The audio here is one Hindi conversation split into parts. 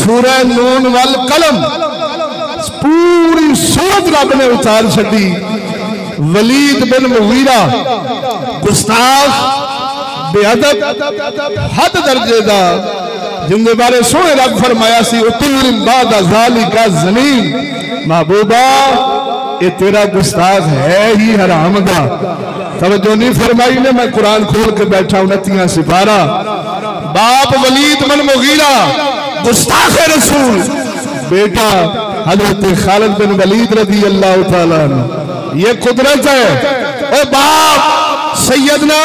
सूरह नून वल कलम पूरी सूरत रब ने उतार छड़ी। वलीद बिन मुगीरा गुस्ताख बेअदब हद दर्जे दा, जिंदे बारे सोने रब फरमाया सी उतुल्लिम बाद ज़ालिका ज़नीम। महबूबा ये तेरा गुस्ताख है ही हराम दा। तवज्जो नहीं फरमाई ने, मैं कुरान खोल के बैठा 29 सिपारा। बाप वलीद बिन मुगीरा गुस्ताख रसूल, बेटा हजरत खालिद बिन वलीद रज़ी अल्लाह तआला अन्हु। ये कुदरत है। ओ बाप सैयदना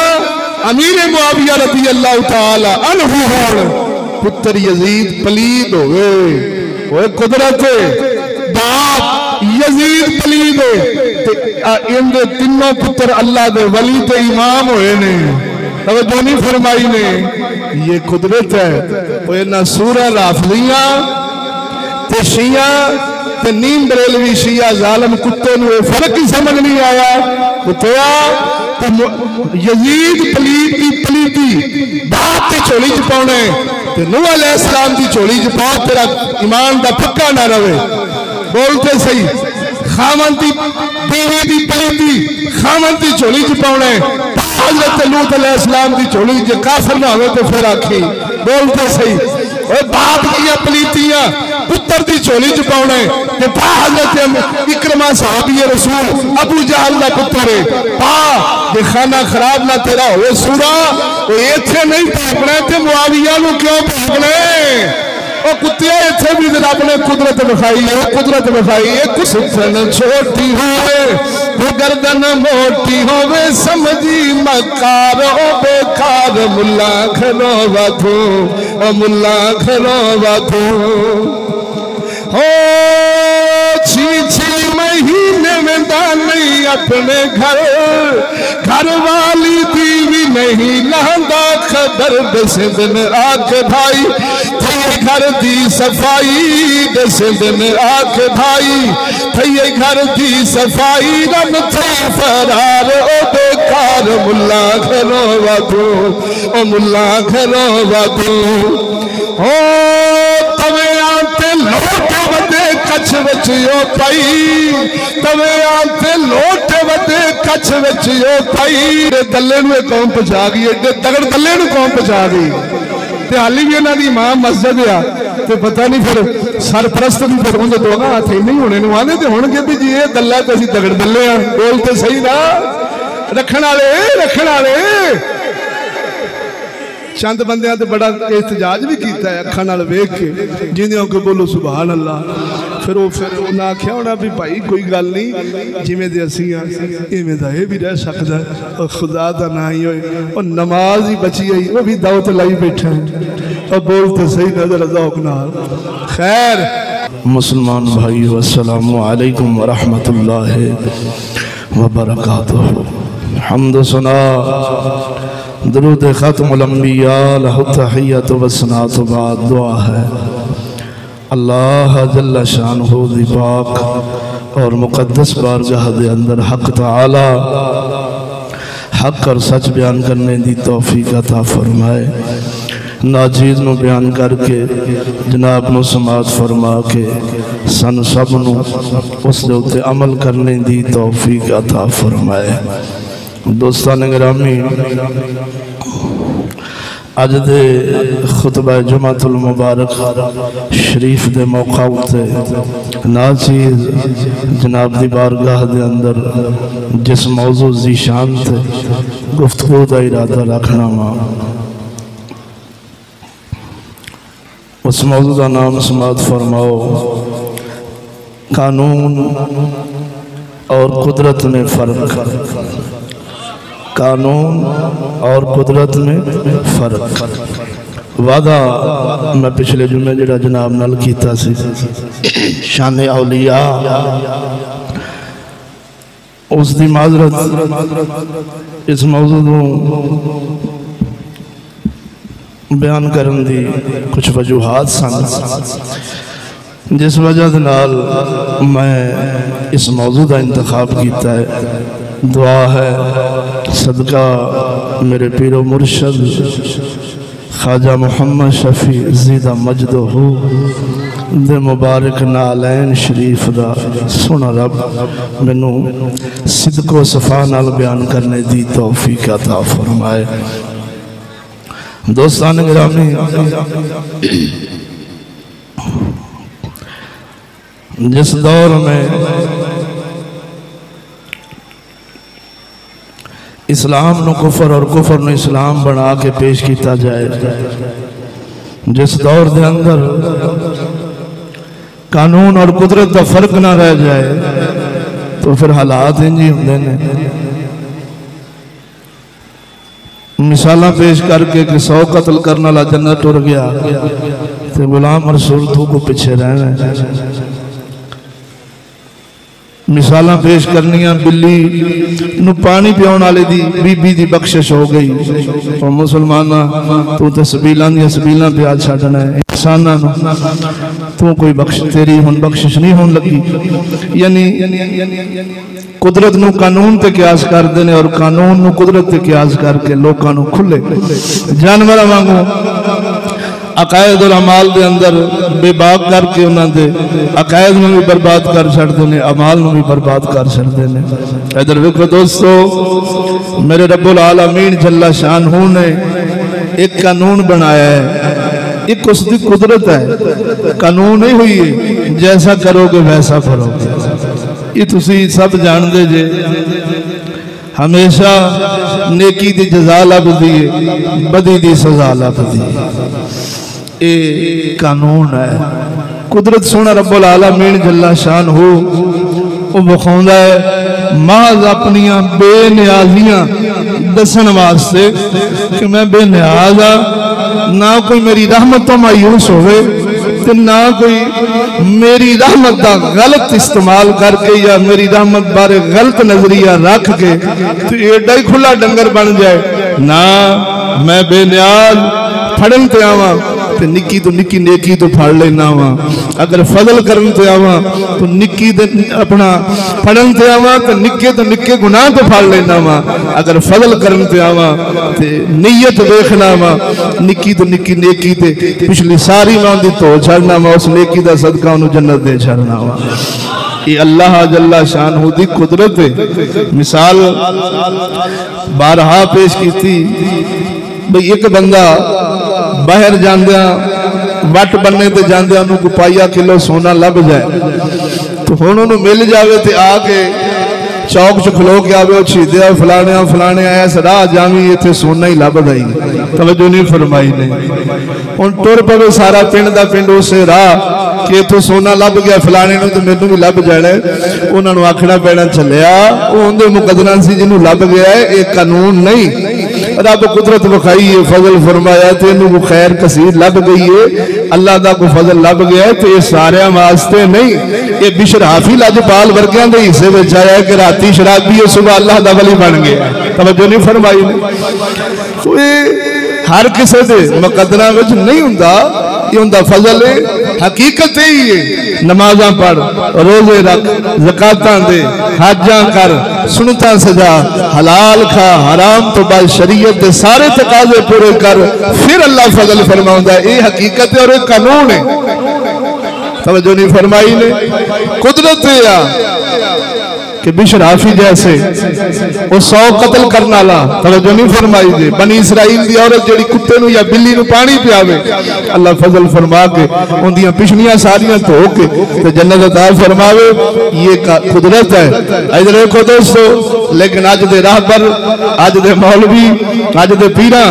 अमीर मुआविया रज़ी अल्लाह तआला अन्हु होण, पुत्र यजीद पलीद हो गए। वो कुदरत है। बाप यजीद पलीद है, इनके तीनों पुत्र अल्लाह दे वली ते इमाम होए ने। तवज्जो नहीं फरमाई ने, ये कुदरत है। वो इन्हां सूरह राफलियां ते शिया ते नीम बरेलवी शिया जालम कुत्ते नूं फर्क ही समझ नहीं आया। कुत्तिया यजीद पलीद की पलीदी बाप की झोली च पाने ते नूह अलैहिस्सलाम की झोली च पा, तेरा ईमान का पक्का ना रहे। बोलते सही, खामन की बीवी की पलीदी खामन की झोली च पाने, हज़रत लूत अलैहिस्सलाम की झोली च काफिर ना हो तो फिर आखी। बोलते सही, और बाप की पलीतियां पुत्र की झोली च पाने, हज़रत इकरमा सहाबी रसूल अबू जहल का पुत्र है। पा जे खाना खराब ना तेरा हो सूरा, वो इत्थे नहीं भोगना ते मुआविया नूं क्यों भोगना? ओ कुत्ते इत्थे भी रब ने कुदरत दिखाई है, कुदरत दिखाई है। कुछ छोटी होवे वो गर्दन मोटी होवे, समझी मकार हो बेकार। मुल्ला घरो वाथू ओ मुल्ला घरो वाथू हो, 6 महीने में नहीं अपने घर, घर वाली दीवी नहीं लांदा खबर। 10 दिन आके भाई थे घर दी सफाई, 10 दिन आके भाई थे घर दी सफाई। रब थे फरार ओ बेकार, मुल्ला घरो वादू ओ मुल्ला घरो वादू हो। तवे आते लोट वदे कच्छ विच ओ पई, तवे आते लोट वदे कच्छ विच ओ पई। दल्ले नूं कौम पहुंचा गई, एडे तगड़ दल्ले नूं कौम पहुंचा गई। हाली भी इन्हों की इमाम मस्जिद आ, तो पता नहीं फिर सरप्रस्त भी फिर उन्हें दोगा हाथ नहीं होने आने तो होंगे भी जी ये दल्ला तो असीं तगड़ दल्ले आ। बोल तो सही ना, रखण वाले रखण वाले। चंद बंदियां ते बड़ा एहतजाज भी किया है अखां नाल वेख के, जिन्हें को बोलो सुभान अल्लाह। फिर उन्हें आख्या होना भी भाई कोई गल नहीं, जिमें दे असीं आ इवें दा ये भी रह सकदा है। और खुदा दा ना ही होए, और नमाज ही बची आई वो भी दावत लाई बैठा है। और बोलते सही नजर ज़ौक़ नाल। खैर मुसलमान भाई, अस्सलामु अलैकुम व रहमतुल्लाहि व बरकातुहू। हम्द सना दरूद ख़त्मुल अंबिया लहु तहिय्यतु व सनातु बाद दुआ है। अल्लाह जल्ल शानुहु दी पाक और मुक़द्दस बारगाह दे अंदर हक तआला हक और सच बयान करने की तौफीक अता फरमाए। नाचीज़ नूं बयान करके जनाब नूं समाअत फरमा के सन सब नूं उस दे उत्ते अमल करने की तौफीक अता फरमाए। दोस्तान गिरामी, अज दे खुतबा जुमातुल मुबारक शरीफ दे मौका उत्ते नाचीज़ जनाब दी बारगाह दे अंदर जिस मौजू दी शान ते गुफ्तगू दा इरादा रखना वा, उस मौजू का नाम समाअत फरमाओ, कानून और कुदरत में फ़र्क। कानून और कुदरत में फ़र्क। वादा मैं पिछले जुमे जरा जनाब नाल कीता सी, शान औलिया उसकी माजरत इस मौजू बयान करने दी कुछ वजूहात सन, जिस वजह नाल मैं इस मौजू का इंतखाब किया है। दुआ है सदका मेरे पीरो मुर्शद ख्वाजा मुहम्मद शफी ज़ीदा मजदो हो दे मुबारक नालैन शरीफ दा सोना रब मैनू सिदको सफा नाल बयान करने दी तौफीक अता फरमाए। दोस्तान गिरामी, जिस दौर में इस्लाम नु कुफर और कुफर नु इस्लाम बना के पेश किया जाए, जिस दौर के अंदर कानून और कुदरत का फर्क ना रह जाए, तो फिर हालात इंज ही होंगे ने। मिसाल पेश करके कि 100 कत्ल करने वाला जन्नत टुर गया तो गुलाम रसूल तू को पीछे रहना है। मिसाल पेश करनिया, बिल्ली नू पानी पियाने वाले दी बीबी दी बख्शिश हो गई, और मुसलमाना तू तो सबीलां दी सबीलां पिया छड्डना है, इंसाना तू कोई बख्श तेरी हुण बख्शिश नहीं होने लगी। यानी कुदरत नू कानून ते क्यास करते हैं और कानून नू कुदरत ते क्यास करके लोगों नू खुले जानवर वांगू अकायद और अमाल के अंदर बेबाक करके उन्होंने अकायद में भी बर्बाद कर छड़ते हैं, अमाल में भी बर्बाद कर छड़ते हैं। इधर देखो दोस्तों, मेरे रब्बुल आलमीन जल्ला शानहू ने एक कानून बनाया है, एक उसकी कुदरत है, कानून नहीं हुई है जैसा करोगे वैसा करोगे। ये तुसी सब जानते जे, हमेशा नेकी दी जजा लभदी है, बदी दी सजा लभदी है। ये कानून है। कुदरत सोना रब्बुल आलमीन जल्ला शान हो वो बखाउंदा है महज अपनियां बेनियाजियां दसन वास्ते कि मैं बेनियाज हाँ, ना कोई मेरी रहमत तो मायूस होवे ते ना कोई मेरी रहमत का गलत इस्तेमाल करके या मेरी रहमत बारे गलत नजरिया रख के तो एडा ही खुला डंगर बन जाए ना। मैं बेनियाज फड़न ते आवा तो निक्की तो निक्की नेकी तो फड़ लेना वा, अगर फजल करन ते आवा तो निक्की अपना फड़न ते आवा तो निक्के गुनाह तो फड़ लेना वा, अगर फजल करन ते आवा तो नीयत देखना वा, निक्की तो निक्की नेकी ते पिछली सारी मां दी धो छड़ना वा, उस नेकी दा सदका उन्हें जन्नत दे छड़ना वा। ये अल्लाह जल्ला शानहू दी कुदरत है। मिसाल बारहा पेश की थी भाई, एक बंदा बाहर जांदिया वट बनने ते जांदिया को पाइया किलो सोना लभ जाए तो हुण उन्होंने मिल जाए तो आके चौक च खलो के आवे शहीदिया फलाने फलाने आया राह जावी इत्थे सोना ही लभदा ही, तवज्जो नहीं फरमाई ने। हुण टुर पवे सारा पिंड दा पिंड उस राह कि इत्थों सोना लभ गया फलाने नूं ते मैनूं भी लभ जाना। उन्होंने आखना पैना चलिया उहदे मुकदरा सी जिन्हों लभ गया है, ये कानून नहीं, रब कुदरत विखाई है, फजल फरमाया तो इन्हों खैर कसीर लभ गई है, अल्लाह का कोई फजल लभ गया है। तो ये सारे वास्ते नहीं, ये बिशर हाफी लजपाल वर्गियां के हिस्से में आया कि राती शराबी है सुबह अल्लाह का वली बन गया। तवज्जो नहीं फरमाई ने। तो ये हर किसी के मुकदरा में नहीं हुंदा, ये हुंदा फजल है, हकीकत यही है। नमाजा पढ़, रोजे रख, ज़कातां दे, हज्जां कर, सुनता सजा, हलाल खा, हराम तो बाद शरीयत के सारे तकाजे पूरे कर, फिर अल्लाह फजल फरमाउंदा है। ये हकीकत है और एक कानून है। तवज्जो नहीं फरमाई ने। कुदरत है कि बिशर हाफी जैसे वो 100 कत्ल करने वाला, तवज्जो नहीं फरमाई दे। बनी इसराइल की औरत जी कुत्ते नूं या बिल्ली नूं पानी पियावे, अल्लाह फजल फरमा के उनदियां पिछलियां सारियां धो के तो जन्नत अता फरमावे। ये कुदरत है। इधर देखो दोस्तों, लेकिन अज दे राहबर, अज दे मौलवी, अज दे पीरा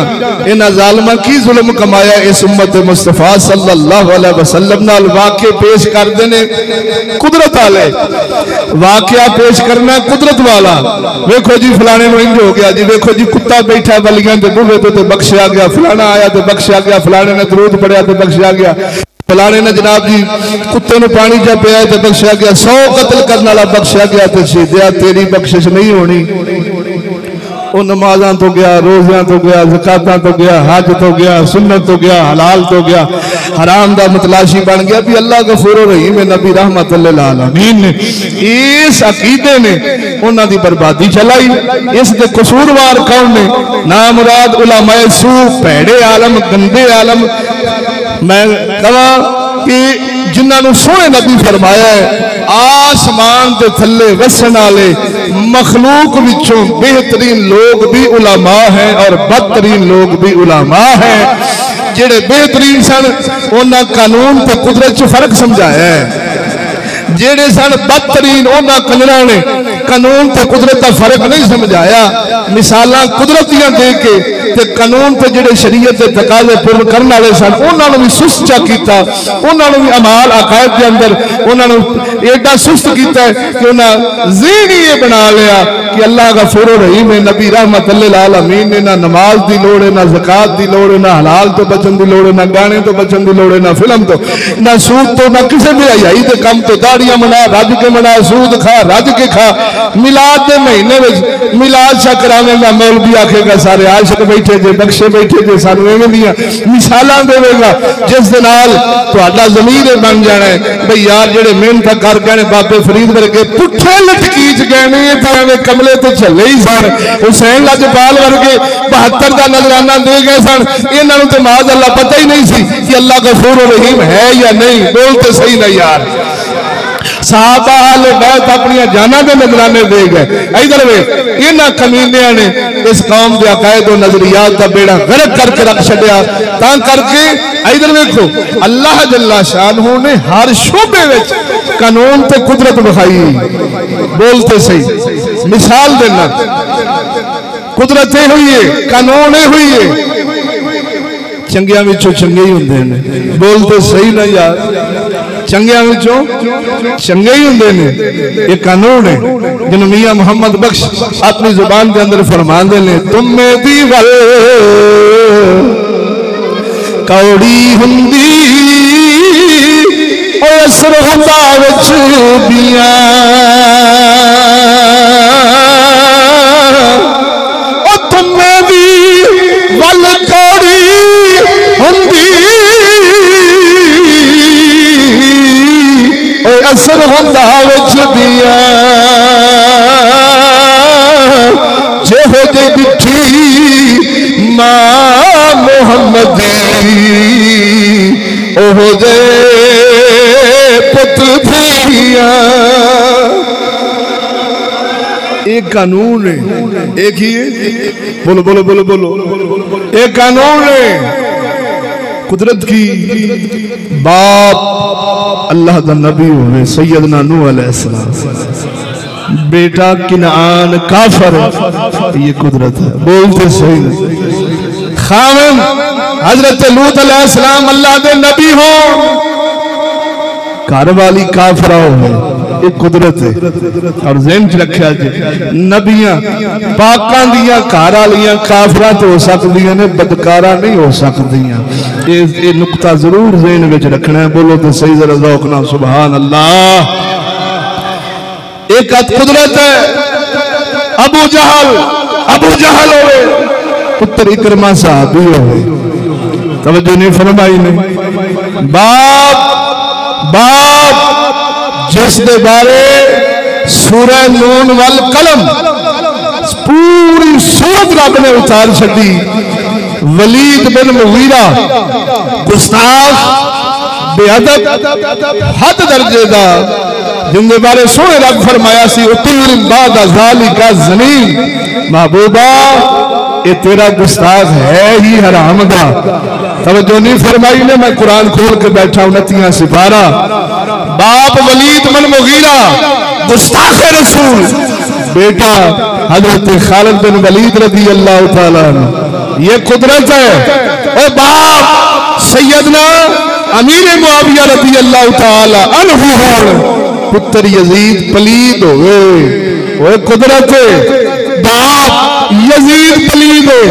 इन्हां जालिमां की जुल्म कमाया इस उम्मत मुस्तफा सल्लल्लाहु अलैहि वसल्लम नाल। वाक़े पेश करदे ने कुदरत वाले, वाक़या पेश करना कुदरत वाला। वेखो जी फलाने इंज हो गया जी, वेखो जी कुत्ता बैठा बलियां के बूहे तो बख्शिया गया, फलाना आया तो बख्शिया गया, फलाने ने दरूद पढ़िया तो बख्शिया गया, फलाने ने जनाब जी कुत्ते ने पानी जा पिया तो बख्शिया गया, 100 कत्ल करने वाला बख्शिया गया तो शहीदिया तेरी बख्शिश नहीं होनी। वो नमाज़ां तो गया, रोज़ियां तो गया, ज़कातां तो गया, हज तो गया, सुन्नत तो गया, हलाल तो गया, हराम दा मतलाशी बन गया भी अल्लाह गफूर रहीम है। नबी रहमत लिल आलमीन ने इस अकीदे ने उन्हां दी बर्बादी चलाई। इस दे कसूरवार कौन ने? ना मुराद उलमाए सू, भैड़े आलम, गंदे आलम। मैं कहा कि जिन्होंने सोने नबी फरमाया है आसमान के थले वसन वाले मखलूक विचों बेहतरीन लोग भी उलमा हैं और बदतरीन लोग भी उलमा हैं। जेड़े बेहतरीन सन उन्हें कानून तो कुदरत च फर्क समझाया है, जेड़े सन बदतरीन उन्हें कंजरा ने कानून तो कुदरत का फर्क नहीं समझाया। मिसालां कुदरतियां दे के ते कानून ते जेड़े शरीयत के तकाजे पूर्ण करने वाले सन उन्होंने भी सुस्त चा किया, उन्होंने भी अमाल अकायद के अंदर उन्होंने एडा सुस्त किया कि उन्हें ज़हन ही ये बना लिया कि अल्लाह गफूर रहीम है। नबी रहमत लिल आलमीन ने ना नमाज की लोड़ है, ना ज़कात की लोड़ है, ना हलाल तो बचन की लोड़ है, ना गाने तो बचन की लोड़ है, ना फिल्म तो, ना सूद तो, ना किसी भी हयाई के कम तो। दाड़ियां मना रज के मना, सूद खा रज के खा। मिलाद के महीने में मिलाद शा करावेगा, मौलवी आखेगा सारे आशिक बैठे जे, बख्शे बैठे जे, सानू एवें दियां मिसालां देवेगा जिस दे नाल तुहाडा ज़मीर बन जाना है भाई यार जेड़े मेहनत कर गए बाबे फरीद वर्गे पुट्ठे लटकीच गए ते कमले तो चले ही सन। हुसैन लजपाल वर्गे 72 का नजराना दे गए सन। इन्हों तो माज अल्लाह पता ही नहीं सी कि अल्लाह गफूर रहीम है या नहीं। बोलते सही नहीं यार। साहबा अहले बैत अपनी जाना के नजराने दे गए। इधर वे इन्हां कमीनियां ने इस कौम के अकायद और नजरियात का बेड़ा गर्क करके रख छड्या। ता करके इधर वेखो अल्लाह जल्ला शानहू ने हर शोबे विच कानून ते कुदरत दिखाई। बोलते सही। मिसाल देना कुदरत ये हुई है, कानून ये हुई है। चंगियां विचों चंगे ही हुंदे ने। बोलते सही ना यार। चंगियां विचों चंगे ही हुंदे ने। ये कानून है जिन्होंने मियां मोहम्मद बख्श अपनी जुबान के अंदर फरमाते ने तुम्हें दी वल कौड़ी हुंदी ओ असर हुंदा विच बियां ओ तुम्हें दी वल कौड़ी हुंदी असर होंदा विच दिया जेहो जे दिठी मां मुहम्मद ओहो जे पुत दिया। एक कानून है, एक ही है। बोलो बोलो बोलो बोलो। एक कानून है कुदरत की। बाप अल्लाह का नबी हुए सैयदना नूह अलैहिस्सलाम, बेटा किनान काफर, ये कुदरत है। बोलते सही। खाविन हजरत लूत अलैहिस्सलाम अल्लाह के नबी हो, घर वाली काफरा हो, एक कुदरत है। और ज़हन च रखा जे नबियां पाकां दियां घर वालियां काफरा तो हो सकदियां ने, बदकारा नहीं हो सकदियां। ये नुकता जरूर ज़हन विच रखना है। बोलो तो सही जरा ज़ौक़ नाल सुभान अल्लाह। एक कुदरत है। अबू जहल होवे पुत्र इकरमा साहबी होवे, तवज्जो नहीं फरमाई ने। बाप जिस दे बारे सूरह नून वल कलम पूरी सूरत रब ने उतार छड़ी। वलीद बिन मुगीरा गुस्ताख बेअदब हद दर्जे दा, जिनके बारे सोने रब फरमाया सी उतुल बाद ज़ालिका ज़नीन। महबूबा ये तेरा गुस्ताख है ही हराम दा। तवज्जो नहीं फरमाई ने। मैं कुरान खोल के बैठा 29 सिपारा। बाप वलीद बिन मुगीरा गुस्ताख रसूल, बेटा हजरत खालिद बिन वलीद रज़ी अल्लाह तआला अन्हु। ये कुदरत है। ओ बाप सैयदना अमीर मुआविया रज़ी अल्लाह तआला अन्हु पुत्र यजीद पलीद होवे, वो कुदरत है। बाप यजीद पलीद है।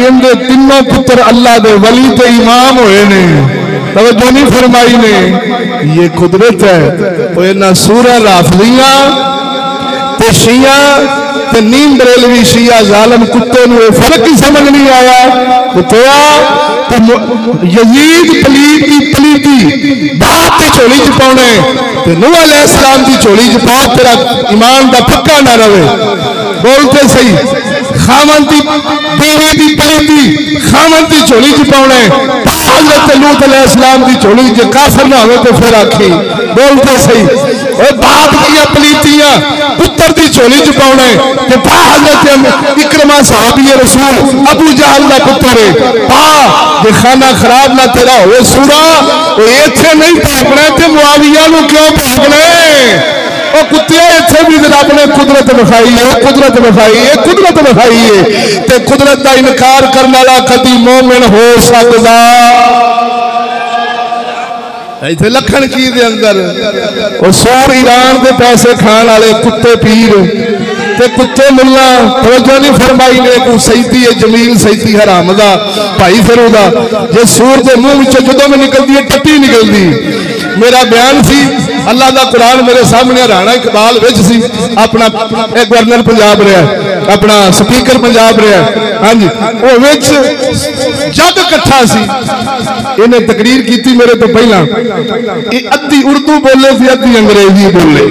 इनके तीनों पुत्र अल्लाह दे वली ते इमाम होए ने। तवज्जो नहीं फरमाई ने। ये कुदरत है। तो इन्हां सूरह राफिदियां ते शिया ते नीम बरेलवी शिया जालम कुत्ते नूं फर्क ही समझ नहीं आया। कुत्तिया यजीद पलीत की पलीती बात की झोली च पाने ते नूह अलैहिस्सलाम की झोली च पा, तेरा ईमान का पक्का ना रहे। बोलते सही, खामन की बीवी की पलीती खामन की झोली च पाने, हज़रत लूत अलैहिस्सलाम की झोली च काफिर ना हो तो फिर आखी। बोलते सही, और बाप की पलीतियां पुत्र की झोली च पाने, हज़रत इकरमा सहाबी रसूल अबू जहल का पुत्र है पा, जे खाना खराब ना तेरा हो सूरा, वो इत्थे नहीं भागना ते मुआविया नूं क्यों भागना? वो कुत्ते इत्थे भी रब ने कुदरत विखाई है, कुदरत विखाई है, कुदरत विखाई है, ते कुदरत का इनकार करने वाला कदी मोमिन हो सकता? इतने लखन की दे अंदर वो सूर ईरान के पैसे खाने वाले कुत्ते पीर ते कुत्ते मुल्ला तवज्जो नहीं फरमाई ने को सईदी है जमील सईदी हराम दा भाई फिर ओदा जे सूर के मुंह विच जदों में निकलती है टट्टी निकलती। मेरा बयान सी अल्लाह का कुरान मेरे सामने, राणा इकबाल विच सी अपना एक गवर्नर पंजाब रहा, अपना स्पीकर पंजाब रहा, हाँ जी, वो विच जग इकट्ठा सी, इन्हें तकरीर की मेरे तो पहला, अद्धी उर्दू बोले थी अद्धी अंग्रेजी बोले,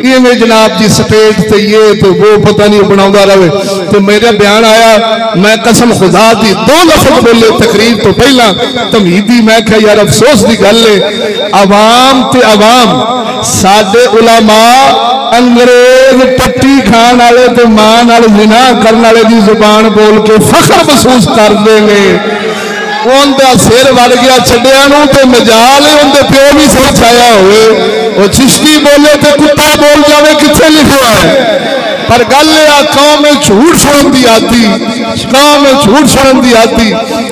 इवें जनाब जी स्टेट ते ये तो वो पता नहीं बनाता रहे। तो मेरा बयान आया, मैं कसम खुदा दी 2 लफ्ज बोले तकरीर तो पहला तमीदी, मैं क्या यार अफसोस की गल है, आवाम ते आवाम साडे उलमा अंग्रेज टट्टी खान वाले तो मां नाल जिना करने वाले की जुबान बोल के फखर महसूस करते हैं। उनका सिर वड़ गया छड्डिया नूं ते मजाल उनके प्यो भी समझ आया होवे, वो चिश्ती बोले तो कुत्ता बोल जावे, किथे लिखा है? पर गल कौम झूठ सुनन दी आती, कौम झूठ सुनन दी आती,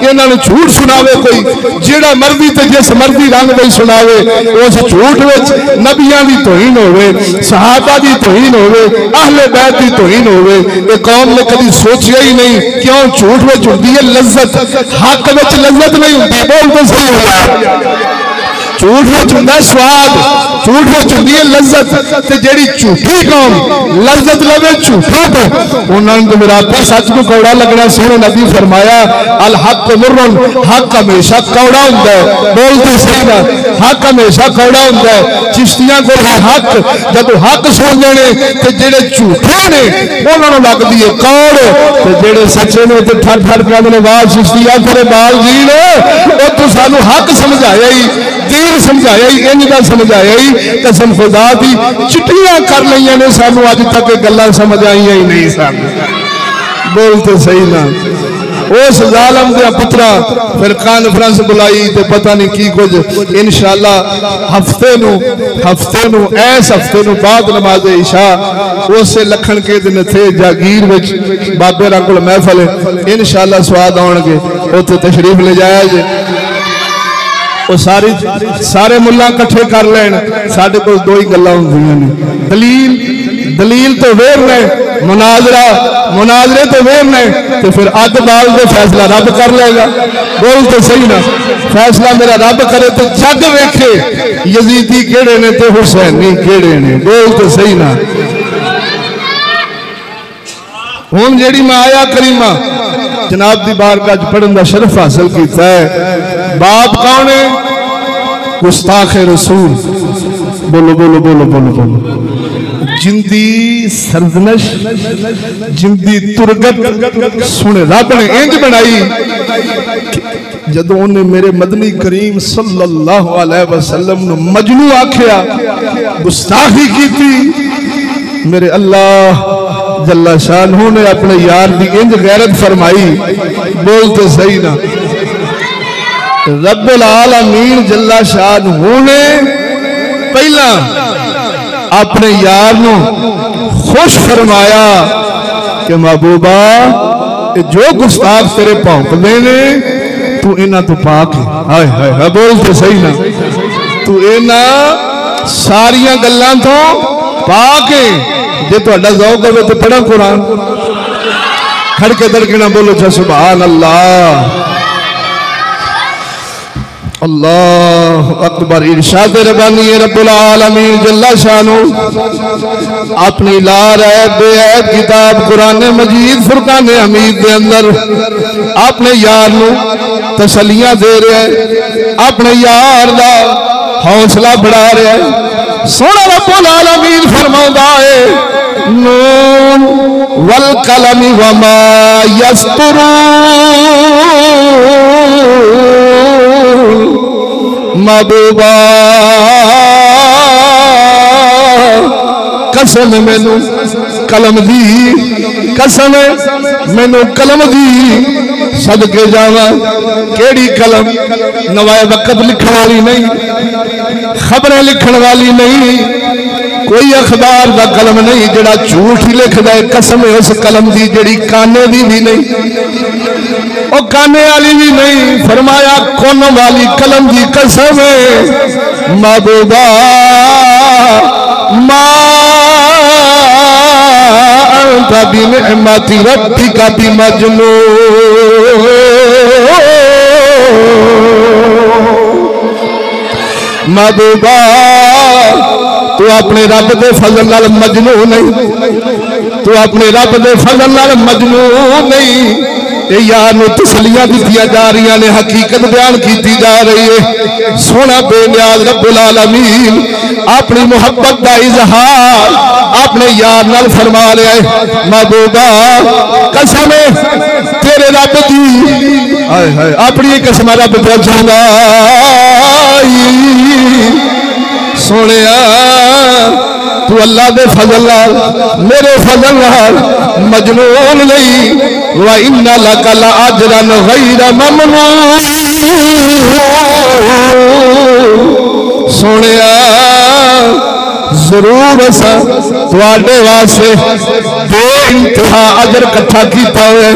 इन्होंने झूठ सुनावे कोई जेड़ा मर्जी ते जिस मर्जी रंग में सुनावे, उस झूठ विच नबियां दी तौहीन होवे, सहाबा दी तौहीन होवे, अहले बैत दी तौहीन होवे। ये कौम ने कभी सोचिया ही नहीं, क्यों झूठ विच हुंदी है लज्जत, हक विच लज्जत नहीं हुंदी। बोल तो सही होया, झूठ विच हुंदा स्वाद, झूठ विच हुंदी है लज्जत, ते जेड़ी झूठी कौम लज्जत लवे झूठे तो उन्होंने तो मेरा आपे सच को कौड़ा लगना। सोने नबी फरमाया अल हक मुर्रन, हक हमेशा कौड़ा हुंदा है। बोलते सही ना, हक हमेशा कौड़ा हुंदा है। चिश्तियां को हक जब हक सुन लेने ते जेड़े झूठे ने उन्होंने लगदी है कौड़, ते जेड़े सच्चे ने ते ठर ठर कहंदे ने वाह चिश्तिया तेरे बाल जी ने, ओ तू सानू हक समझाया ही, दीन समझाया ही, इनका समझाया ही, कसम खुदा दी चिट्ठियां कर लिया ने, सानू अज तक गल्लां समझ आईयां ही नहीं सन। बोलते सही ना, उस जालम दे पुत्रा फिर कॉन्फ्रेंस बुलाई ते पता नहीं की कुछ। इंशाअल्लाह हफ्ते नू इस हफ्ते नू बाद नमाज इशा उस लखन के दिन थे जागीर विच बाबे रां कोल महफल है, इंशाअल्लाह स्वाद आउणगे, उत्थे तशरीफ ले जाया जे। वो सारे मुल्ला कट्ठे कर लैन, साडे कोल 2 ही गल्लां हुंदियां ने, दलील तो वेर ने, मुनाजरे तो वेर ने, तो फिर अग बाल दे फैसला रब कर लेगा। बोल तो सही ना, फैसला मेरा रब करे तो जग वेखे यजीदी केड़े ने ते हुसैनी केड़े ने। बोल तो सही ना, हुण जेड़ी मैं आया करीमा जनाब दी बारगाह पढ़न दा शरफ हासिल कीता है। बाप कौन है? गुस्ताख रसूल। बोलो बोलो बोलो बोलो बोलो। जिंदी सरदनश, जिंदी तुरगत सुने रब ने इंज बनाई, जदों उन्हें मेरे मदनी करीम सल्लल्लाहु अलैहि वसल्लम नु मजनू आखिया, गुस्ताखी की, मेरे अल्लाह जल्ला शानहू ने अपने यार दी इंज गैरत फरमाई। बोलते सही ना, रब्बुल आलमीन जल्ला शानहू ने पहला अपने यार नू खुश फरमाया कि महबूबा जो गुस्ताख तेरे भौंकदे ने तू इन्हां तो पाक है। हाय हाय हाय, बोलते सही ना, तू इन्हां सारियां गल्लां तो पाक है। जे तुहाडा ज़ौक होवे तो पढ़ो कुरान, खड़के दड़के ना बोलो चा सुभान अल्लाह। अल्लाह अकबर। इरशाद रब्बानी रब्बुल आलमीन जल्ला शानो अपनी ला रहे बेअद किताब कुरान मजीद फुरकान हमीद के अंदर अपने यार नू तसलियां दे रहे, अपने यार दा हौसला बढ़ा रहे। सोना रब्बुल आलमीन फरमांदा है नून वल कलम वमा यस्तुरून महबूबा कसम मैनू कलम दी, कसम मैनू कलम दी सदके जावा। केड़ी कलम? नवाए वक्त लिखने वाली नहीं, खबरें लिखने वाली नहीं, कोई अखबार का कलम नहीं जड़ा झूठ ही लिखता है। कसम है उस कलम की जड़ी काने दी भी नहीं, वो काने वाली भी नहीं। फरमाया कौन वाली कलम की कसम है महबूबा बिनिअमति रब्बिका बिमजनून। महबूबा तू अपने रब दे फजल नाल मजनू नहीं, तू अपने रब दे फजल नाल मजनू नहीं। यार तसलियां दी जा रही ने, हकीकत बयान की जा रही है। सोना बेनियाज रब्बुल आलमीन अपनी मुहब्बत का इजहार अपने यार नाल फरमा रहा है। महबूबा कसम तेरे रब दी, अपनी कसम रब पे जाना सोने तू अल्लाह दे फजल नाल मेरे फजल नाल मजनून नहीं। व इन्ना लका लअजरन गैर ममनून। सोने जरूर असा तुहाडे वास्ते बेइंतहा अजर इकट्ठा किया हुआ,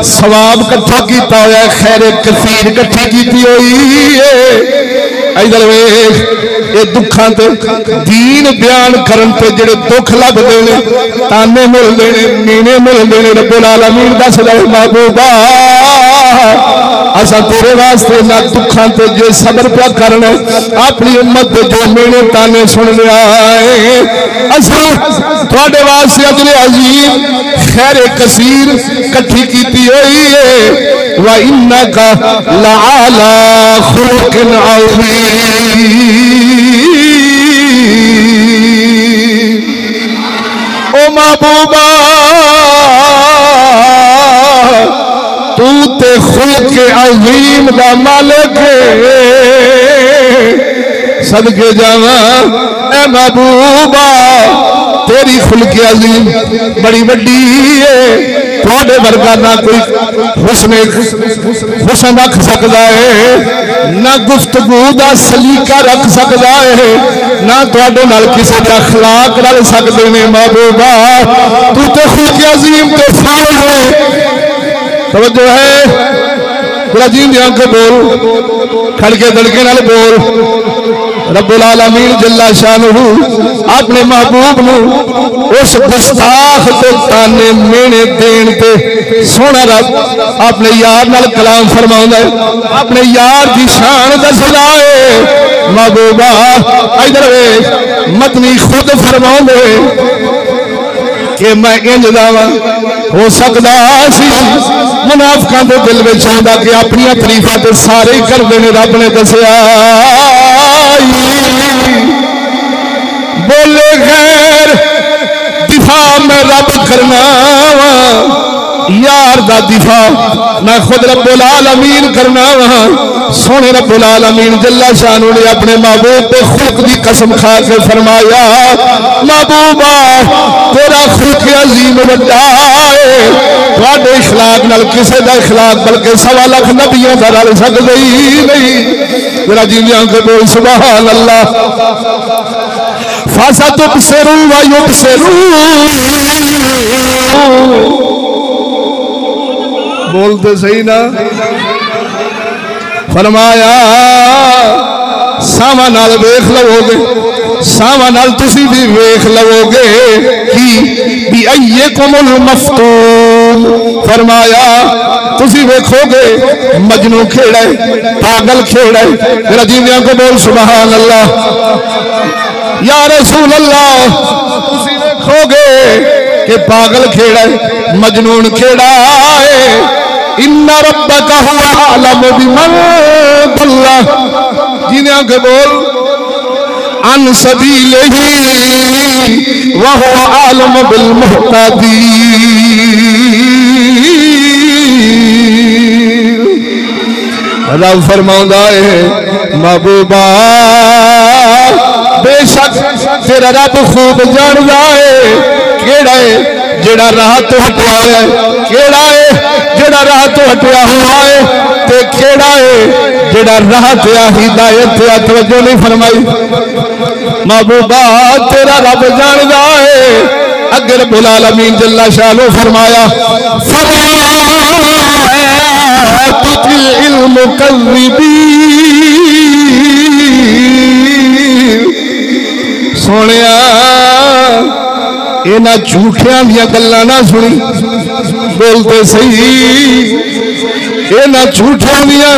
सवाब इकट्ठा किया हुआ, खैर कसीर इकट्ठी की हुई है। इधर वेख ये दुखा ते दीन बयान करन ते जेड़े दुख लभदे ने, ताने मिलदे ने, मीने मिलदे ने, रब्बुल आलमीन दस रहे महबूबा असा तेरे वास्ते ना दुखा ते जे सबर पिया करना, अपनी उम्मत दे जो मीने ताने सुनने आए असा तुहाडे वास्ते अजर अजीम खैर कसीर इकट्ठी कीती हुई है। व इन्नका लअला खुलुकिन अज़ीम। ओ महबूबा तू ते खुल्क अजीम दा मालिक सदके जावा। ए महबूबा तेरी खुल्क अजीम बड़ी वड्डी है, थोड़े वर्गा ना कोई हुस्न रख सकता है, ना गुफ्तगू का सलीका रख सकता है, ना थोड़े नाल किसी का अखलाक रल सकते हैं। महबूबा तू तो खुल्क अजीम ते फाल है। तवज्जो है अजीम दी आंखें बोल, खड़के दड़के नाल बोल। रब्बुल आलमीन जल्ला शानुहु अपने महबूब नू उस गुस्ताख तो ताने मेने देन ते सोना रब अपने यार नाल कलाम फरमाउंदा है, अपने यार दी शान दसदा है। महबूबा इधर वेख मतनी खुद फरमाउंदे कि मैं इंज जावा। हो सकता सी मुनाफिकां दे दिल विच आंदा कि अपनी तारीफां ते सारे ही करदे ने, रब ने दसिया बोले खैर दिफा मैं रब करना वा, यार दा दिफा मैं खुद रब्बुल आलमीन करना वा। सोने रब्बुल आलमीन जल्ला शानू ने अपने महबूब पे खुल्क दी कसम खा के फरमाया महबूबा तेरा खुल्क अजीम वड्डा है, तुहाडे इखलाक नाल किसे दा इखलाक बल्कि 1.25 लाख नबियों दा रल सकदा ही नहीं। मेरा जीवियां के बोल सुभान अल्लाह। फासा तुबसिरू व युबसिरून, बोलते सही ना। फरमाया सावा नाल वेख लवोगे, सावा नाल तुसी भी वेख लवोगे कि भी अय्यकुमुल मफ्तून। फरमाया तुसी वेखोगे मजनू खेड़ा है, पागल खेड़ा है। मेरा जीवियां को बोल सुभान अल्लाह। या रसूल अल्लाह, तुसी वेखोगे कि पागल खेड़ा है, मजनून खेड़ा है। इन्ना रब्बका हुवा अअलम बिमन दल्ला, जीवियां को बोल अन सबीलिही व हुवा अअलम बिल मुहतदीन। रब फरमाउंदा है महबूबा बेशक तेरा रब खूब जानदा है केड़ा है जेड़ा राह तो हटया है, केड़ा है जेड़ा राह तो हटया हुआ है, ते केड़ा है जेड़ा राह ते हिदायत ते तवज्जो नहीं फरमाई। महबूबा तेरा रब जानदा है। अगे रब्बुल आलमीन जल्ला शानो फरमाया सोनिया इन्हां झूठियां दियां गल्लां ना सुनी, बोलते सही इन्हां झूठियां दियां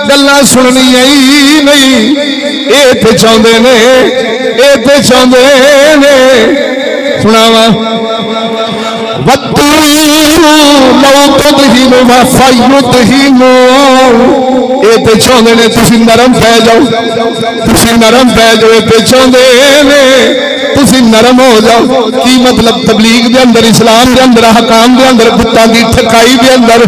गल्लां सुननी ही नहीं। ये तो चाहते ने, ये तो चाहते ने सुनावा ये तो चाहते ने तुसी नरम पै जाओ, तुसी नरम पै जाओ। ये तो चाहते ने तुसी नरम हो जाओ। की मतलब तबलीग दे अंदर, इस्लाम दे अंदर, हकाम दे अंदर, बुत्तां दी ठकाई दे अंदर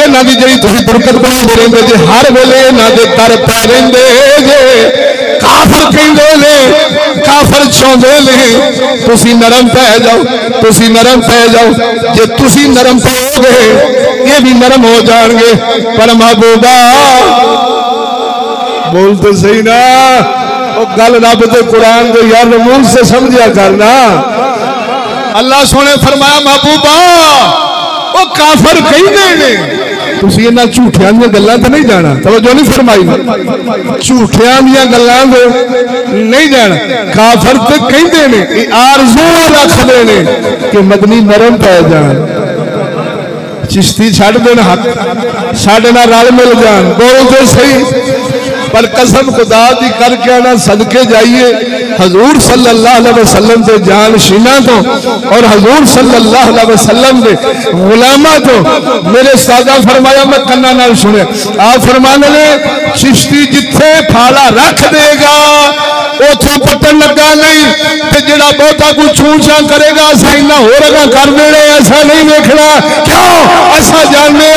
इन्हां दी जिहड़ी तुसी बरकत बनांदे रहिंदे जे, हर वेले इन्हां दे दर पै रहिंदे जे। काफिर कहंदे ने, काफिर चाहुंदे ने तुसी नरम पै जाओ, तुसी नरम पै जाओ। जे तुसी नरम पओगे ये भी नरम हो जाएंगे। पर महबूबा बोलते सही ना, वो गल रब के कुरान को यार मुंह से समझा करना। अल्लाह सोने फरमाया महबूबा वो काफिर कहंदे ने तुसी इन्हां झूठियां दी गल्लां ते नहीं जाना। तवज्जो नहीं फरमाई, झूठियां दी गल्लां ते नहीं जाना। काफिर ते कहंदे ने आरज़ू रखदे ने कि मदनी नरम पै जान, चिश्ती छड्ड देन, हक साडे नाल रल मिल जान। बोलते सही। पर कसम खुदा दी करके आना सदके जाइए हजूर सल्लल्लाहु अलैहि वसल्लम के जानशीना तो और हजूर सल्लल्लाहु अलैहि वसल्लम के गुलामा तो मेरे सादा फरमाया, मैं कन्ना नाल सुने आप फरमाने ने चिश्ती जिथे फाला रख देगा उथों पटन लगा नहीं, ते जेड़ा बहुता कुछ छूछा करेगा असा इन्ना होरगा कर देने, ऐसा नहीं देखना। क्यों ऐसा जानने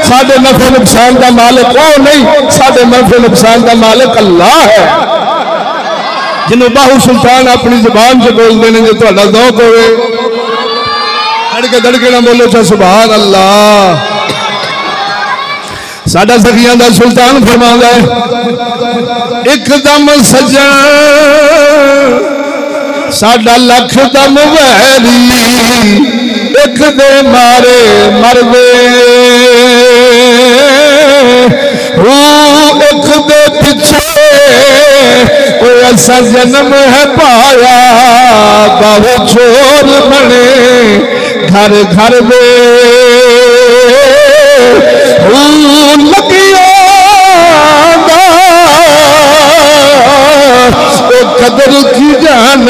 साडे नफे नुकसान का मालिक वो नहीं, साडे नफे नुकसान का मालिक अल्लाह है। जिन्हों बाहू सुल्तान अपनी जुबान से बोलते हैं, जो तुहाडा ज़ौक़ होवे धड़के धड़के ना बोलो चा सुभान अल्लाह। साडा सखियां दा सुल्तान फरमांदा है एकदम सजन साडा लख दम वैरी, एक दे मारे मरवे एक दे पिछे ऐसा जन्म है पाया, बहु छोर बने घर घर में लगिया कदर की जान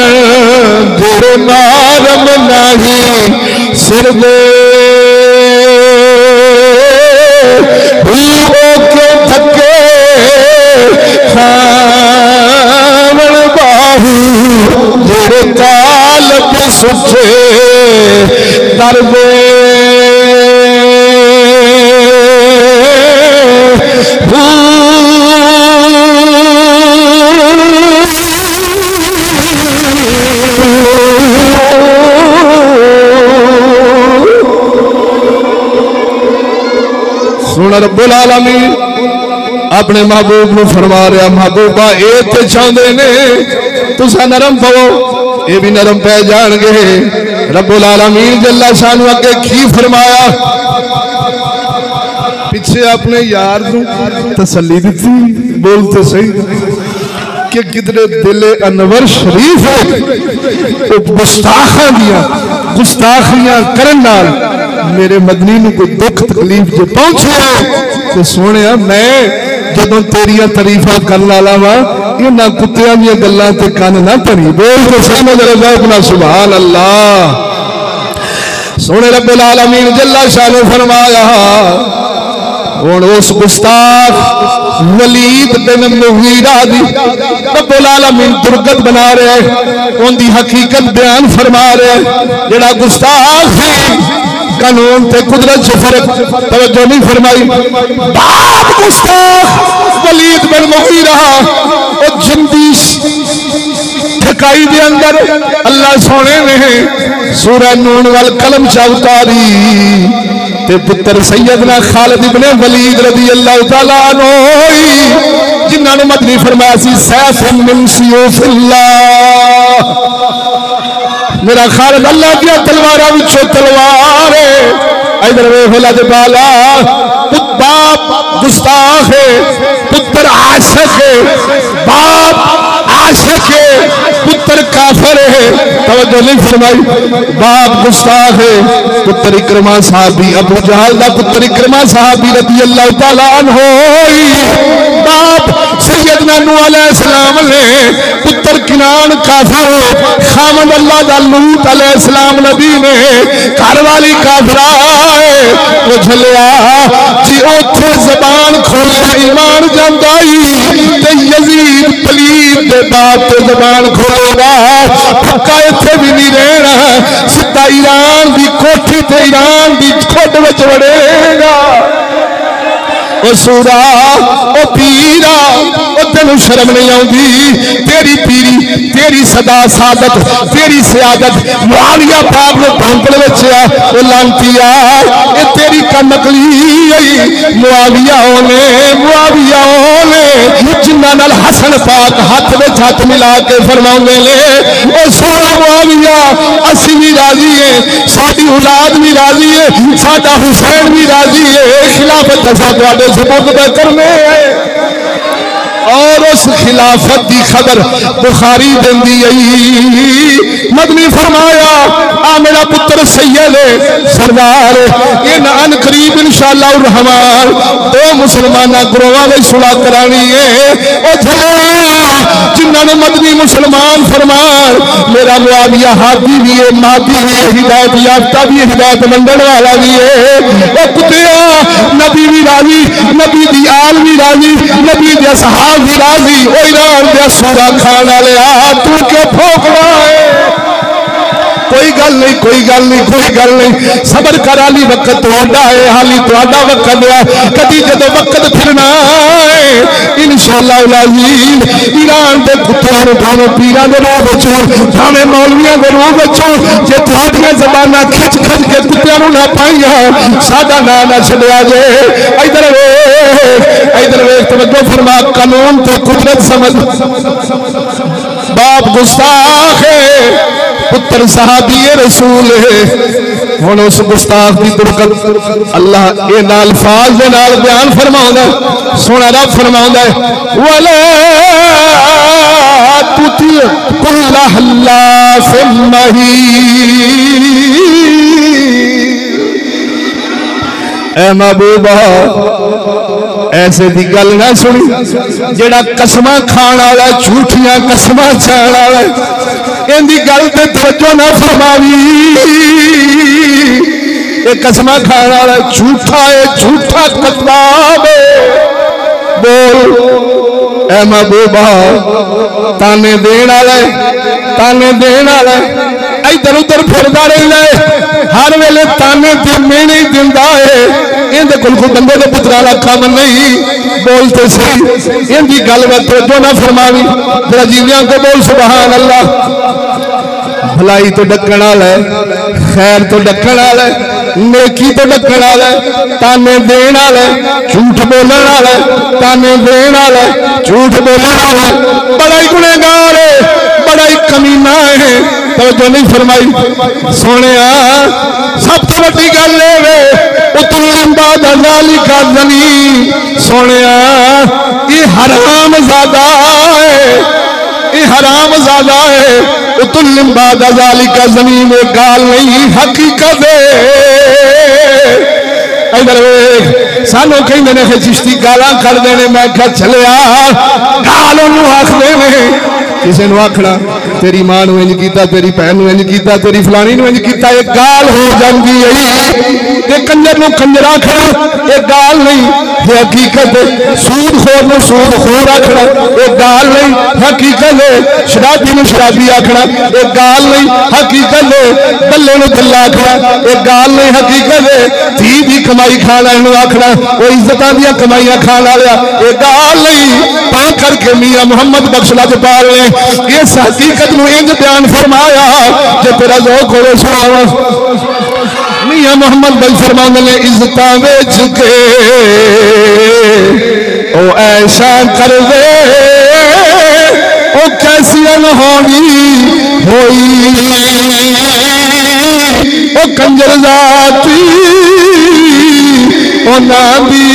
जो नारम नहीं सिर में के थके खावण बाहू जेड़े काल पे सुचे दरबे सुन रब्बुल आलमीन अपने महबूब को फरमा रहा, महबूबा ये तो चाहते ने तुसा नरम पवो, ये भी नरम पै जाएंगे। रब्बुल आलमीन जल्ला शानू अगे की फरमाया, पीछे अपने यार को तसल्ली दी। बोलते सही कि कितने दिले अनवर शरीफ है गुस्ताखियां करन नाल मेरे मदनी नूं कोई दुख तकलीफ जो पहुंचे तो सोने मैं जदों तेरिया तारीफा करने वाला वा इन्हां कुत्तियां दी गल्लां ते कान ना भरी बोल तो समझ रहा अपना सुभान अल्लाह। सोने रब्बुल आलमीन जल्ला शानो फरमाया हुण उस गुस्ताख वलीद बिन मुगीरा दी रब्बुल आलमीन दुर्गत बना रहे उनकी हकीकत बयान फरमा रहे जेड़ा गुस्ताख है कानून ते कुदरत से फर्क तवज्जो नहीं फरमाई। बाप गुस्ताख वलीद बिन मुगीरा और जिंदी ठकाई दे अंदर अल्लाह सोने ने सूरह नून वल कलम च उतारी ते पुत्र सैयदना खालिद इब्ने वलीद रज़ी अल्लाह तआला अन्हु जिन्हां नूं मदनी फरमाया सी सैफुन मिन सियूफिल्लाह मेरा खालिद अल्लाह दी तलवारां विचों तलवार है। इधर वेख ला दे बाला बाप गुस्ताख है पुत्र आशिक है बाप आशिक है पुत्र काफिर है तवज्जो नहीं फरमाई। बाप गुस्ताख है पुत्र इकरमा साहबी अबू जहल दा पुत्र इकरमा साहबी रज़ी अल्लाह तआला अन्हु बाप सैयदना नूह अलैहिस्सलाम ने पुत्र किनान काफिर खामद अल्लाह दा लूत अलैहिस्सलाम नबी ने घर वाली काफिरा वो झलिया जी ओथे जबान खोले ईमान जांदाई ते यजीद पलीद दे बाप ते जबान खोलेगा पक्का इत्थे भी नहीं रहना सीधा ईरान दी कोठी ते ईरान दी खुड विच वड़ेगा। ओ सूरा ओ पीरा ओ तेनू शर्म नहीं आउंदी तेरी पीरी तेरी सदा सादत तेरी सियादत मुआविया पाक दे भंगल विच आ ओ लांतिया ए तेरी कनकली मुआविया ओने जिन्हां नाल हसन पाक हाथ विच हाथ मिला के फरमाउंदे ने ओ सूरा मुआविया असीं भी राजी है साडी औलाद भी राजी है साडा हुसैन भी राजी है खिलाफत असां तुहाडे सुपुर्द करने और उस खिलाफत की खबर बुखारी देंदी आई मदनी फरमाया आ मेरा पुत्र सैयद सरदार इन अन करीब इंशाअल्लाह रहमान दो मुसलमाना गुरुआं दी सुलह करानी है ओ जिन्होंने मदनी मुसलमान फरमान मेरा मुआविया हादी भी है मादी भी है हिदायत याफ्ता भी है हिदायत मंडल वाला भी है ओ कुत्तिया नबी भी राजी नबी दी आल भी राजी नबी दे सहाब भी राजी ओ ईरान दे सूरा खान वाले तू क्यों भौंकना है कोई गल नहीं कोई गल नहीं कोई गल नहीं सबर कर हाली वक्त तुहाडा है हाली तुहाडा वक्त है कदी जदों वक्त फिरना है इंशाअल्लाह अज़ीज ईरान दे कुत्तियां नूं भावें पीरां दे रूह विच भावें मौलवियां दे रूह विच जे तुहाडियां ज़बानां खिच खिच के कुत्तियां नूं ना पाईयां साडा नां ना छड्डिया जे इधर वेख तवज्जो फरमा कानून ते कुदरत समझ बाप गुस्ताख है पुत्र सहाबी रसूल है हुण उस गुस्ताख की दुर्गत अल्लाह इन अल्फाज दे नाल बयान फरमाउंदा सोना रब फरमाउंदा वला तुती कुल हल्लाफ महीन ए महबूबा ऐसे दी गल ना सुनी जेड़ा कसम खाण वाला झूठियां कसम छाण वाला इनकी गल ते तवज्जो ना फरमावी ये कसम खाण वाला झूठा है झूठा कद्दाब बोल ए महबूबा ताने देण वाला ताने देण वाला इधर उधर फिरदा रहिंदा है हर वेले ताने देने नहीं दिंदा है इहदे कोल कोई बंदे दे पुत्रा दा काम नहीं बोलते सही इहदी गल में तवज्जो ना फरमावी जरा जीवियां को बोल सुभान अल्लाह। भलाई तो ढकण वाला है खैर तो ढकण वाला है नेकी तो ढकण वाला है ताने देण वाला है झूठ बोलण वाला है ताने देण वाला है झूठ बोलण वाला है बड़ा ही गुनहगार है बड़ा ही कमीना है तवज्जो नहीं फरमाई सोने सब तो बड़ी गल सोने ये हराम ज़ादा है ये हराम ज़ादा है उतुल्लिम बादा ज़ालिका ज़मीन में गाल नहीं हकीकत है। इधर सानू कहते हैं चिश्ती गाला कर देने, मैं क्या चलिया गाल आखते हैं। किसी ने आखना तेरी मां इंज किया, तेरी भैन इंज किया, तेरी फलानी इंज किया, एक गाल हो जाती है। कंजर को कंजर आखना एक गाल नहीं, ये हकीकत है। सूद खोर को सूद खोर आखना एक गाल नहीं, हकीकत है। शराबी को शराबी आखना एक गाल नहीं, हकीकत है। दल्ले को दल्ला आखना एक गाल नहीं, हकीकत है। धी की कमाई खाना आखना वो इज्जत दी कमाइयां खाने वाला एक गाल नहीं। ता करके मियां मुहम्मद बख्शला पाल ने इस हकीकत को इंज बयान फरमाया जो तेरा ज़ौक़ होवे सुनावा। मियां मोहम्मद भाई फरमाते ने इज्जत बेच के ओ ऐसा कर दे ओ कैसी अनहोनी होई ओ कंजर जाती ओ नाबी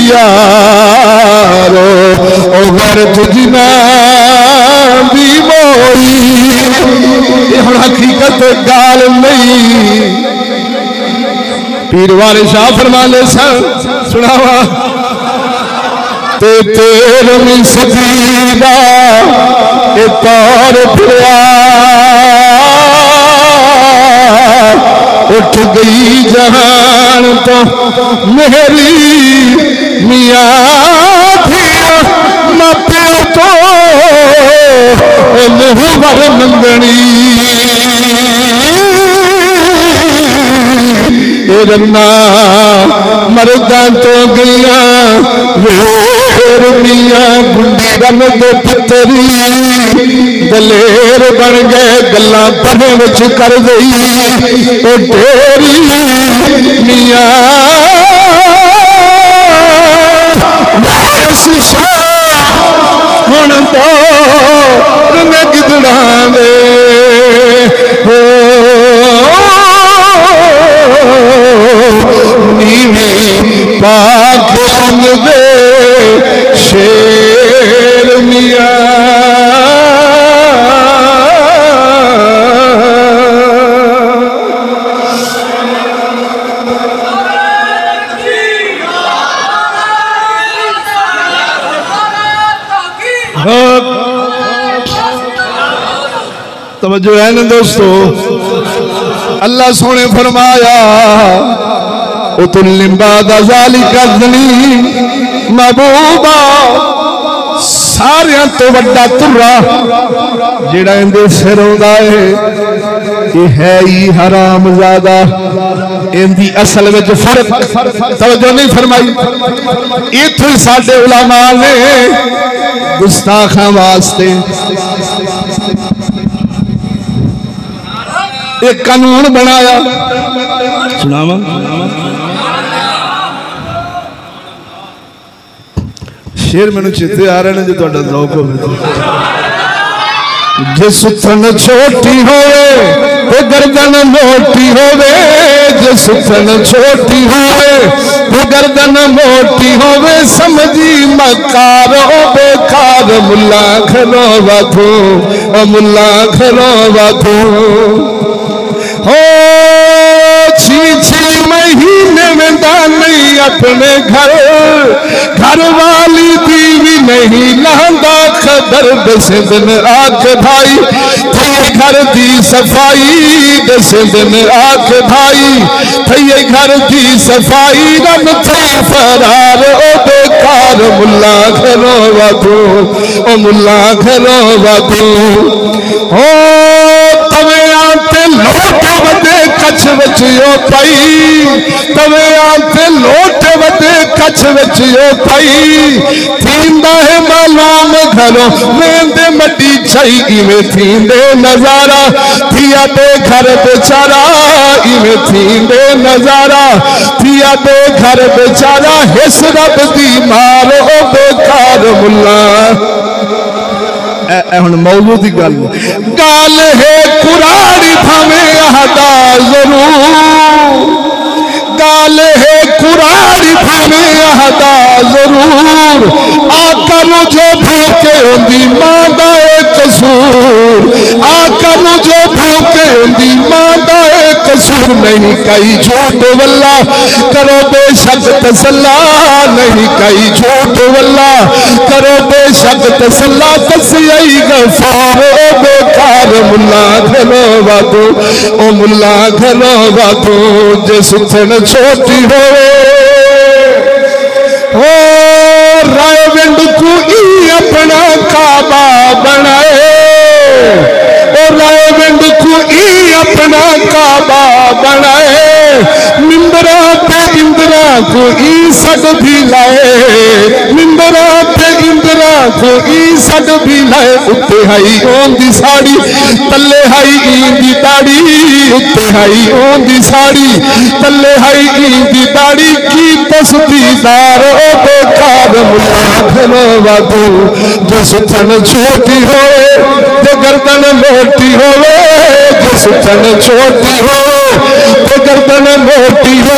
यारो ओ घर तुझना भी मोई। ये हुण हकीकत गाल नहीं। पीर वाले शाह फरमाने सन सुनावा ते तेरवीं सदी दा ए तौर पिया उठ गई जहान तो मेरी मियां थिया मापे तो मुहर मंगनी रन्ना मरदा तो गया मियां गुंडी रन दे पुतरी दलेर बन गए गल्ला पढ़े विच कर गई ओ तेरी मियां हुण तो मैं गिदड़ा दे पाक दे शेर मियां तवज्जो है ना दोस्तों। अल्लाह सोने फरमाया उतुल्लिम बादा ज़ालिका ज़मीन महबूबा सारियां तो वड्डा तुर्रा जेड़ा इंदे सिर आउंदा है ये है ही हरामज़ादा। इंदी असल में फर्क तवज्जो नहीं फरमाई। इत्थे साडे उलमा ने गुस्ताखां वास्ते एक कानून बनाया सुनावा। शेर मैंने चेते आ रहे हैं जो तुहाडा ज़ौक़ होवे। जे सुथन छोटी होवे ते गर्दन मोटी होवे, जे सुथन छोटी होवे ते गर्दन मोटी होवे, समझी मकार ओ बेकार मुल्ला खलो वाथो ओ मुल्ला खलो वाथो हो। 6 महीने में नहीं अपने घर घर वाली बीवी नहीं लांदा खबर दस दिन आख भाई थे घर दी सफाई दस दिन आख भाई थे घर दी सफाई रन थे फरार ओ बेकार मुल्ला घरो वादो ओ मुल्ला घरो वादो हो। तवे आते लोट वदे कच्छ बचियो पई तवे आते लोट वदे कच्छ बचियो पई थींदा है मालूम घरों वेंदे मटी छई इवे थींदे नजारा थिया दे घर बेचारा इवे थींदे नजारा थिया दे घर बेचारा हिस रब दी मार ओ बेकार मुल्ला। हुण मौलू दी गल है कुराड़ी भावे अहदा जरूर गाल है कुराड़ी भावे अहदा जरूर आका नु जो भूखे होंदी मां दा कसूर ओनू जो भूखे उनकी मां दा कसूर नहीं कई झूठ वल्ला करो बेशक तसल्ला नहीं कई झूठ वल्ला करो बेशक तसल्ला तसई गफार बेकार मुल्ला घरो वादो ओ मुल्ला घरो वादो जे सुथन छोटी होवे हो राय विंड को ई अपना काबा बनाए राय विंड को ई अपना काबा बनाए मिंबरा पे इंदिरा को ई सड भी लाए मिंबरा पे इंदिरा को ई सड भी लाए उत्ते हाई ओन दी साड़ी तले हाई ई दी दाड़ी उत्ते हाई ओन दी साड़ी तले हाई ई दी दाड़ी की तस्दीदार ओ बेकार मुल्ला घनो वादू जो सुथन छोटी होए जो गर्दन मोटी होवे जो सुथन छोटी हो तो गर्दन मोटी हो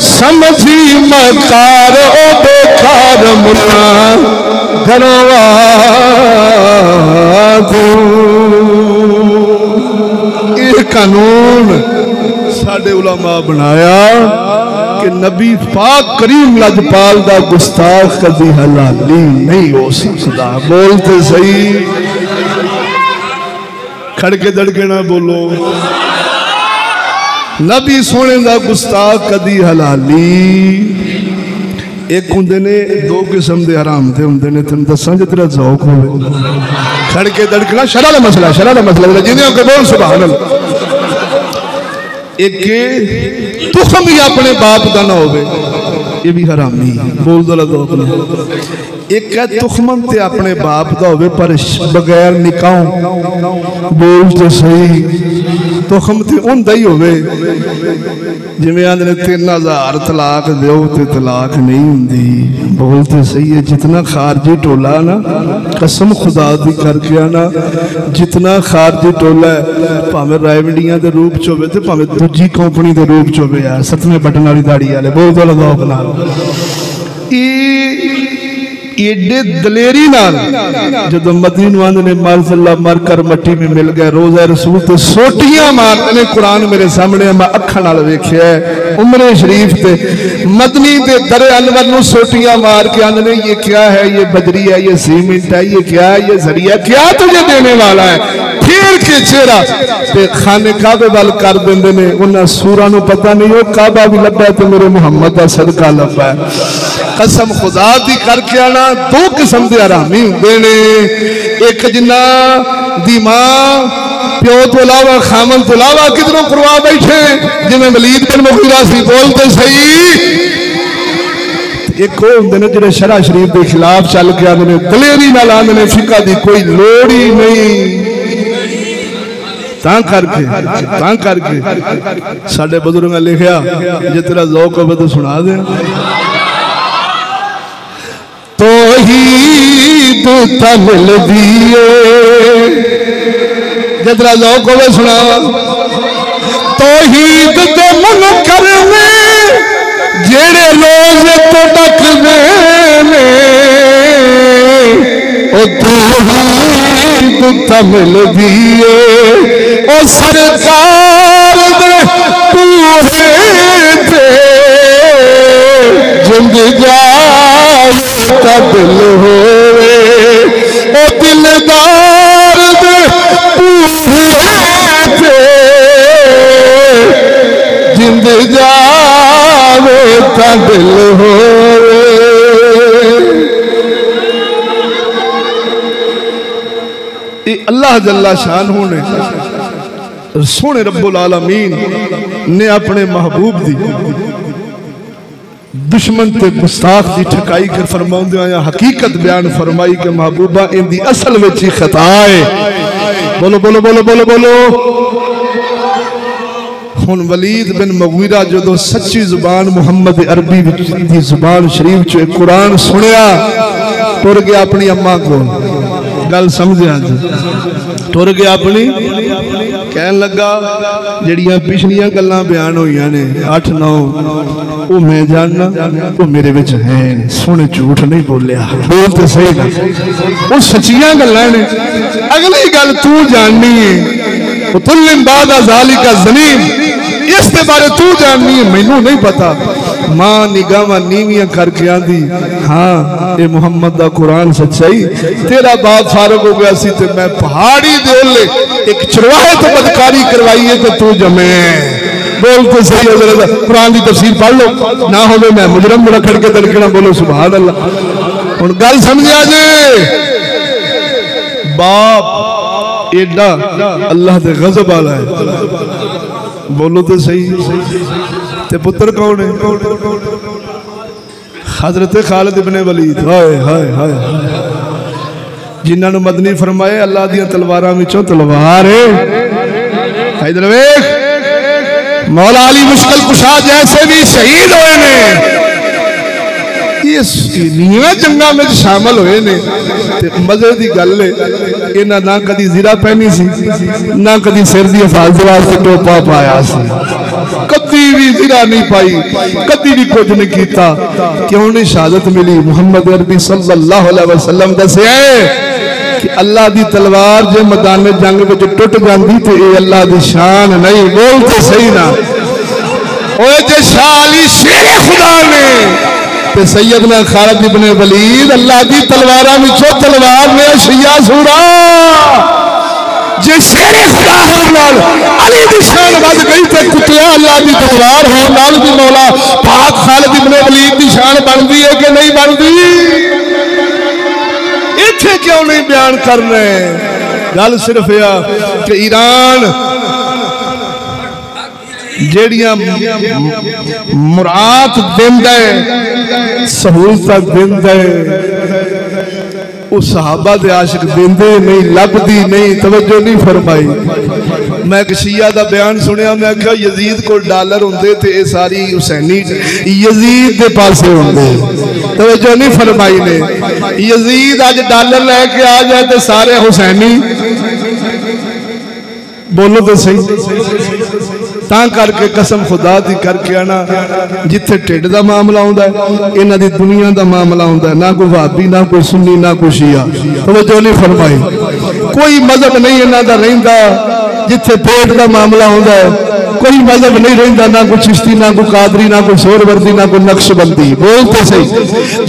समझी मकार ओ बेकार मुल्ला घनो वादू ये कानून साडे उलमा बनाया कि नबी पाक करीम लजपाल दा गुस्ताख कदी हलाली नहीं हो सकता। बोलते सही खड़के दड़के ना बोलो। नबी सोने दा गुस्ताख कदी हलाली एक होंदे ने दो किस्म दे हराम ते होंदे ने तेन दसां जे तेरा ज़ौक होवे खड़के दड़कना शरा दा मसला जिन्हें के बोल सुभान अल्लाह। एक तुखम ही अपने बाप का ना होवे ये भी हरामी बोल दो ज़ौक ना। एक है तुखमन ते अपने बाप का होवे पर बगैर निकाह बोल तो सही तुखम ते उनदा ही होवे जिवें आंदे 3000 तलाक दो ते तलाक नहीं हुंदी। बोलते सही है। जितना खारजी टोला ना कसम खुदा दी करके आना जितना खारजी टोला है भावें रायवंडियां दे रूप च होवे ते भावें दूजी कंपनी दे रूप च होवे यार 7वें बटन वाली दाड़ी वाले बोल दो ज़ौक नाल एडे दलेरी नाल जदों मदीन आंदे ने माज़अल्लाह मर कर मट्टी में मिल गए रोज़ा रसूल ते सोटियां मारते ने। कुरान मेरे सामने मैं अखां नाल वेखिया उमरे शरीफ ते मदनी दे दर अनवर नूं सोटियां मार के आंदे ने ये क्या है ये बजरी है ये सीमेंट है ये क्या है ये जरिया क्या तुझे देने वाला है फिर के चेहरा ते खाने काबे वाल कर देंदे ने। उन्हां सूरां नूं पता नहीं वो काबा भी लब्बा है ते मेरे मुहम्मद दा सदका लब्बा है। कसम खुदा दी करके आना दो किस्म के हरामी होंदे ने एक जिन्ना दी मां प्यो तो अलावा खामन तो अलावा किधरों करवा बैठे जिवें वलीद बिन मुगीरा सी। बोलते सही। एक वो होंदे ने जिहड़े शरा शरीफ के खिलाफ चल के आंदे ने दलेरी नाल आंदे ने फिका दी कोई लोड़ ही नहीं। तां करके साडे बुजुर्गां लिखिया जे तेरा ज़ौक होवे तो सुना दे तौहीद तमिल दिए जदरा ज़ौक होवे सुना तौहीद दे मुनकर में जेड़े रोज़ तो डकदे ने ओ तौहीद तमिल दिए ओ सरकार दे पूरे ते जिंद जा दिल होवे ओ दिलदार दे पूरे जिंद जावे ता दिल होवे। ये अल्लाह जल्ला शान होने सोने रब्बुल आलमीन ने अपने महबूब दी दुश्मन ते गुस्ताख की ठकाई कर फरमाउंदे आया हकीकत बयान फरमाई के महबूबा इंदी असल विच ही खता है। बोलो बोलो बोलो बोलो बोलो। हुन वलीद बिन मुगीरा जो सच्ची जुबान मुहम्मद अरबी दी जुबान शरीफ च कुरान सुनिया टुर गया अपनी अम्मा को गल समझिया टुर गया अपनी कहन लगा जड़ियां पिछलियां गल्लां बयान होईयां ने 8-9 वो मैं जानना वो मेरे विच है सोने झूठ नहीं बोलिया बोल तो सही ना वो सच्चियां गल्लां ने अगली गल तू जाननी है तुल्लिम बाद ज़ालिका ज़नीम इसके बारे तू जाननी है मैनू नहीं पता मां निगाह नीवियां करके आंदी हाँ ये मुहम्मद दा कुरान सच्चाई तेरा बाप फारूक हो गया सी ते मैं पहाड़ी दे ओले एक चरवाहे तो बदकारी करवाई है तो तू जमे बोल तो सही है जरा कुरान की तफसीर पढ़ लो ना हो मैं मुजरम बड़ा खड़के तड़कना बोलो सुभान अल्लाह हुण गल समझिया जे बाप एडा अल्लाह दे गज़ब वाला है बोलो तो सही ते पुत्र कौन है हजरत खालिद इब्ने वलीद हाय हाय हाय जिन्होंने मदनी फरमाए अल्लाह दी तलवारां विचों तलवार है इधर वेख मौला अली मुश्किल कुशा जैसे भी शहीद होए ने इस नीवे जंगा में शामिल होए ने ते मजे दी गल है इन्हां ना कदी जीरा पहनी सी ना कदी सिर दी हिफाजत वास्ते टोपा पाया सी कदी भी जीरा नहीं पाई कदी भी कुछ नहीं कीता क्यों नहीं शहादत मिली मुहम्मद अरबी सल्लल्लाहु अलैहि वसल्लम दस्या कि अल्लाह दी तलवार जे मैदान जंग विच टुट जांदी ते ये अल्लाह दी शान नहीं बोल तो सही ना ओए जे शाली शेर खुदा ने ते सैयदना खालिद इब्ने वलीद अल्लाह दी तलवारां विचों तलवार ने शिया सूरा जे शेर खुदा होण नाल अली दी शान वध गई ते कुतिया अल्लाह दी तलवार होण नाल भी मौला पाक खालिद इब्ने वलीद दी शान बनदी है कि नहीं बनदी इत्थे क्यों नहीं बयान करने गल सिर्फ या कि ईरान जेड़ियां मुराद देंदा है सहूलत देंदा है उस सहाबा दे आशिक देंदे नहीं लभदी नहीं तवज्जो नहीं फरमाई मैं एक शिया दा बयान सुनिया मैं आख्या यजीद को डॉलर होंदे ते ये सारी हुसैनी यजीद दे पासे होंदे तवज्जो नहीं फरमाई ने यजीद आज डॉलर लेके आ जाए तो सारे हुसैनी बोलो तो सही ता करके कसम खुदा दी करके आना जिथे ढिड दा मामला आउंदा है इन्हां दी दुनिया दा मामला आउंदा है ना कोई वहाबी ना कोई सुन्नी ना कोई शिया तवज्जो नहीं फरमाई कोई मजहब नहीं इन्हां दा रहिंदा जिथे पेट दा मामला आउंदा है कोई मजहब नहीं रहिंदा ना कोई चिश्ती ना कोई कादरी ना कोई सोहरवर्दी ना कोई नक्शबंदी बोल तो सही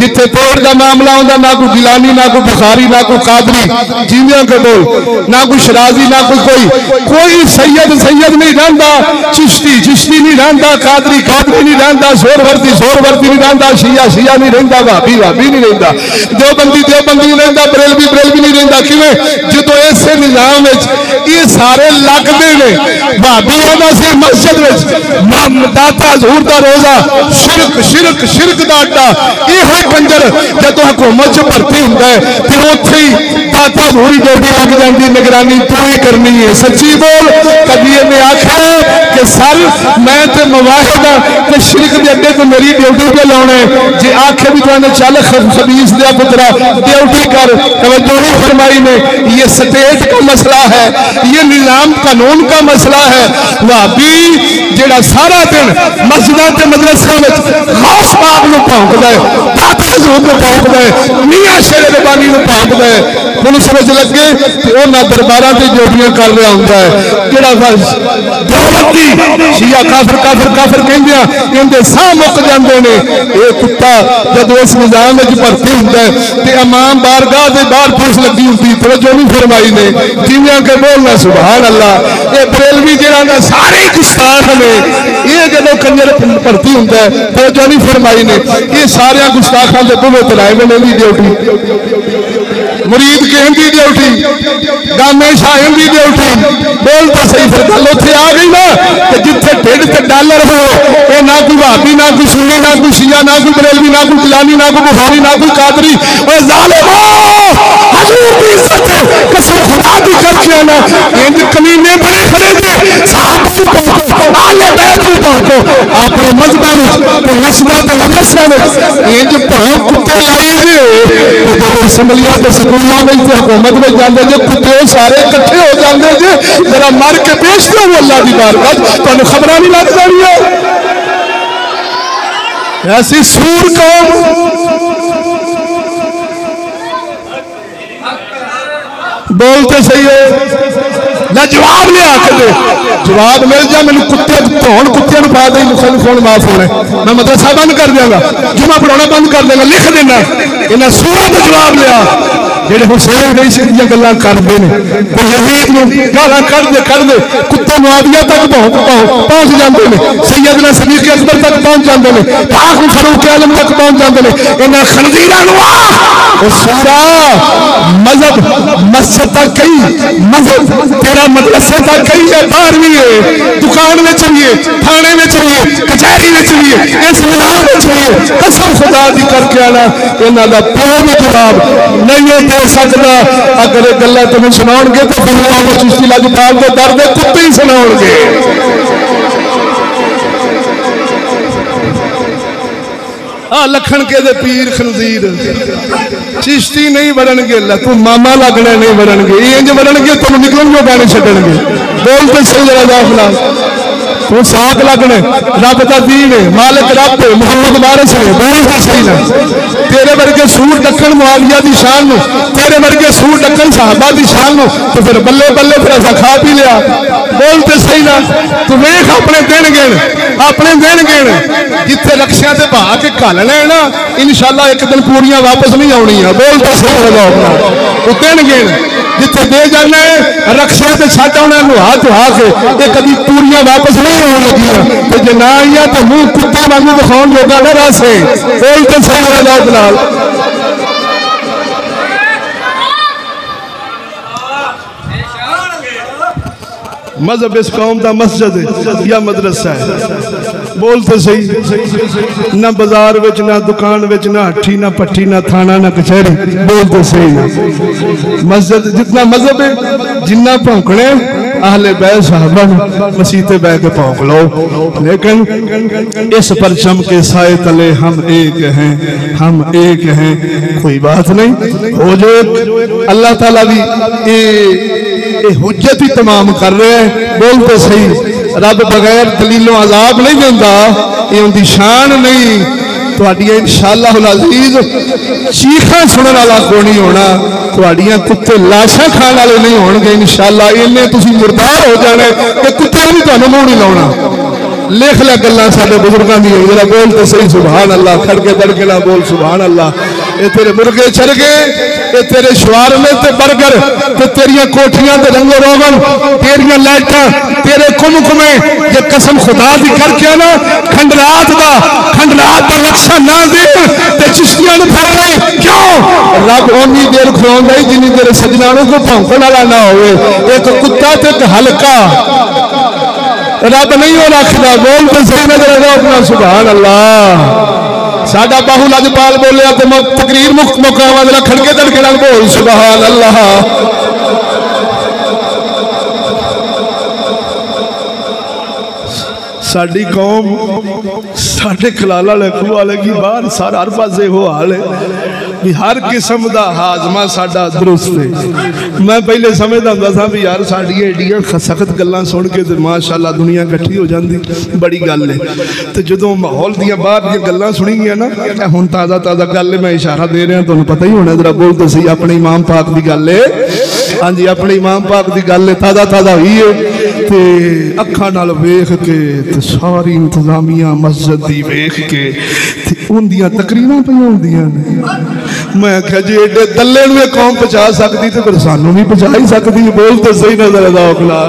जिथे पेट दा मामला आउंदा ना कोई गिलानी ना कोई बुखारी ना कोई कादरी जींदियां के बोल ना कोई शराजी ना कोई सैयद नहीं रहंदा चिश्ती नहीं रहंदा कादरी नहीं रहंदा सोहरवर्दी नहीं रहंदा शिया नहीं रहंदा भाभी नहीं रहंदा देवबंदी नहीं रहंदा बरेलवी नहीं रहंदा किवें जदों इसे निजाम विच ये सारे लगदे ने भाभी आंदा सी मस्जिद विच दाता हजूर दा रोजा शिरक दा अड्डा इहो कंजर जदों हुकूमत च भर्ती हुंदा है ते उत्थे ही दाता हजूर ड्यूटी लग जांदी निगरानी तू ही करनी है सच्ची बोल कभी इन्हें आखिया कि सर मैं ते मवाहिद ते शिरक दे अड्डे तो मेरी ड्यूटी पे लाउणे जे आखे भी तुहाने चल खबीस दिया पुत्रा ड्यूटी कर तवज्जो नहीं फरमाई ने ये स्टेट का मसला है ये निजाम कानून का मसला है भाभी जेड़ा सारा दिन मस्जिदां ते मदरसा विच गौस पाक नूं भौंकदा है दाता हजूर नूं भौंकदा है मियां शेर रब्बानी नूं भौंकदा है पुलिस विच लगे ते उन्हां दरबारां ते ड्यूटियां कर रहा हुंदा है जेड़ा देवबंदी शिया काफिर कहंदे आ इहदे साह मुक जांदे ने ये कुत्ता जदों इस निजाम विच भर्ती हुंदा है ते इमाम बारगाह दे बाहर पुलिस लगी हुंदी तवज्जो नहीं फरमाई ने जिवें के बोलना सुभान अल्लाह ये बरेलवी जेड़ा ना सारे गुस्ताख ने ये जदों कंजर भर्ती हुंदा है तवज्जो नहीं फरमाई ने ये सारे गुस्ताखां दे बुवे तलाए बने दी ड्यूटी मुरीद कहती ड्यूटी गामे शाह की ड्यूटी बोल तो सही फिर गल उत्थे आ गई ना कि जिथे ढिड ते डॉलर हो ये ना कोई भाभी ना कोई सुन्नी ना कोई शिया ना कोई बरेलवी ना कोई गिलानी ना कोई बुखारी ना कोई कादरी और जालिमो हजूर की इज्जत कसम खुदा दी करके ना इंज कमीने बड़े खड़े थे साहब आले बैत को अपने मजहबां ते नस्लां ते मदरसां इंज भाव कुत्ते लाई जे असम्बलियां ते स्कूलों में हुकूमत में जाते जे कुत्ते सारे इकट्ठे हो जाते जे जरा मर के पेश दो अल्लाह की बारगाह तुहानू खबर नहीं लग जानी ऐसी सूर कौम बोलते सही है ना जवाब लिया के जवाब मिल जाए मैंने कुत्ते धोन कुत्ते पा दे फोन माफ होने मैं मदरसा बंद कर देंगा जुमा पढ़ाना बंद कर देंगा लिख देना इन्हें सूरत जवाब लिया जेडे हुसैन रईसी दी गल्लां करदे ने ते यजीद नूं गालां करदे कुत्ते मुआविया तक पहुंच जाते हैं सैयदना सदीक अकबर तक पहुंच जाते हैं पाक फारूक आलम तक पहुंच जाते हैं इन्हां खंजीरां नूं सूरा मजहब मस्जिद तक गई मजहब तेरा मदरसे तक गई है बाहर भी है दुकान में भी है थाने में भी है कचहरी में भी है इस मैदान में भी है कसम खुदा दी करके आना इन्हां दा प्यो भी जवाब नहीं दे सकता अगर ये गल्लां तुम सुनाओगे तो फिर चिश्ती लजपाल के दर्द कुत्ते ही सुनाओगे लखन के दे पीर खंजीर चिश्ती नहीं बढ़नगे तू मामा लगना नहीं बढ़नगे इंज बढ़नगे तुम निकलन जो गाने छड़नगे बोलते सही जरा फिलहाल तू साग लगने रब का दीन है मालिक रब है मोहम्मद वारिस है बोलते सही ना तेरे वर्गे सूर डक्कन मुआविया दी शान नु तेरे वर्गे सूर डक्कन सहाबा दी शान नु तो फिर बल्ले बल्ले फिर असा खा पी लिया बोलते सही ना तू वेख अपने दिन गिन जिथे रक्षियां ते भा के घलना है ना इंशाअल्लाह एक दिन पूरियां वापस नहीं आनी है बोलते सही तू दिन गिन जिथे दे जाना है रक्षियां ते छड्ड आना हाथ के ये कभी पूरियां वापस नहीं आने लगी तो जे ना आईया तो मुंह कुत्ते वांगू दिखाउण जोगा ना रासे बोलते सही नाल मजहब इस कौम का मस्जिद है या मदरसा है बोलते सही ना बाजार विच ना दुकान विच ना हट्ठी ना पट्टी ना थाना ना कचहरी बोलते सही मस्जिद जितना मजहब है जिन्ना भौंकने अहले बैत साहबा मसीते बह के भौंक लो लेकिन इस परचम के साए तले हम एक हैं कोई बात नहीं हो जो अल्लाह ताला भी हुज्जत ही तमाम कर रहे हैं बोलते सही रब बगैर दलीलों अजाब नहीं देता ये उनकी शान नहीं तुहाडियां इंशाअल्लाह अजीज चीखां सुनने वाला कोई नहीं होना तुहाडियां कुत्ते लाशां खाने वाले नहीं होणगे इंशाअल्लाह इन्ने तुसीं मुर्दार हो जाने कि कुत्ते भी तुहानूं मुंह नहीं लाउणा लिख लै गल्लां साडे बुजुर्गां दी जरा बोल ते सही सुभान अल्लाह खड़के दड़के ना बोल सुभान अल्लाह ये तेरे मुर्गे चरगे ये तेरे शवारमे ते बर्गर ते तेरियां कोठियां ते रंगो रोगन तेरियां लाइटां तेरे कुमकुमे ये कसम खुदा दी करके ना खंडरात दा रक्षा ना दे ते चिश्तियां नु फड़ ले क्यों रब ओनी देर खलोंदा ही जिन्नी तेरे सजनानों को भौंकण वाला ना होवे एक कुत्ता ते एक हल्का रब नहीं हो रखदा बोल ते सही नजर रखो अपना सुभान अल्लाह साडा बाहु लजपाल बोलिया तो तकरीर मुकावा जरा खड़के दड़के नाल बोल सुभान अल्लाह साडी कौम साडे खलाला लखू वाले की बाहर सारा हर पासे हो हाल है भी हर किस्म का हाजमा साडा दुरुस्त है मैं पहले समझदा हुंदा था भी यार साडियां एडियां सख्त गल्लां सुन के ते माशाअल्लाह दुनिया इकट्ठी हो जाती बड़ी गल है तो जदों माहौल दियां बाहर दियां गल्लां सुनी गई ना हुण ताज़ा गल है मैं इशारा दे रहा तुहानूं पता ही होना जरा बोल तो सही अपने इमाम पाक की गल है हाँ जी अपने इमाम पाक की गल है ताज़ा हुई है ते अखां नाल वेख के ते सारी इंतजामिया मस्जिद दी वेख के उन्दियां तकरीरां पईयां हुंदियां ने मैं आख्या जी एडे दल्ले नूं कौम पहुंचा सकती तो फिर सानू भी पहुंचा ही सकती बोल तो सही नजर आता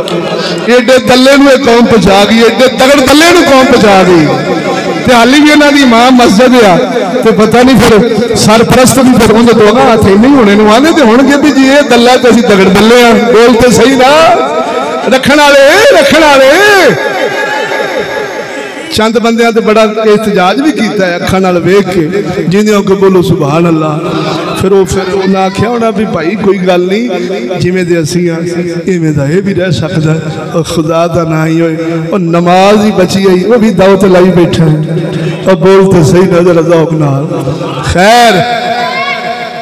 एडे दल्ले नूं कौम पहुंचा गई एडे तगड़ दल्ले नूं कौम पहुंचा गई हाली भी इन्हों की इमाम मस्जिद आ तो पता नहीं फिर सरप्रस्त भी फिर उन्हें तो हाथ नहीं होने आने तो होंगे भी जी ये दल्ला तो असं तगड़ दल्ले हैं बोल तो सही ना रखण वाले चंद बंदियां ते बड़ा एहतजाज भी किया है अखां नाल वेख के जिन्हों को बोलो सुभान अल्लाह फिर उन्हें आख्या होना भी भाई कोई गल नहीं, जिमें दे असी हाँ इवें दा भी रह सकता है। और खुदा का ना ही होए और नमाज ही बची आई, वो भी दावत लाई बैठे और बोलते सही नजर अज़ौक नाल। खैर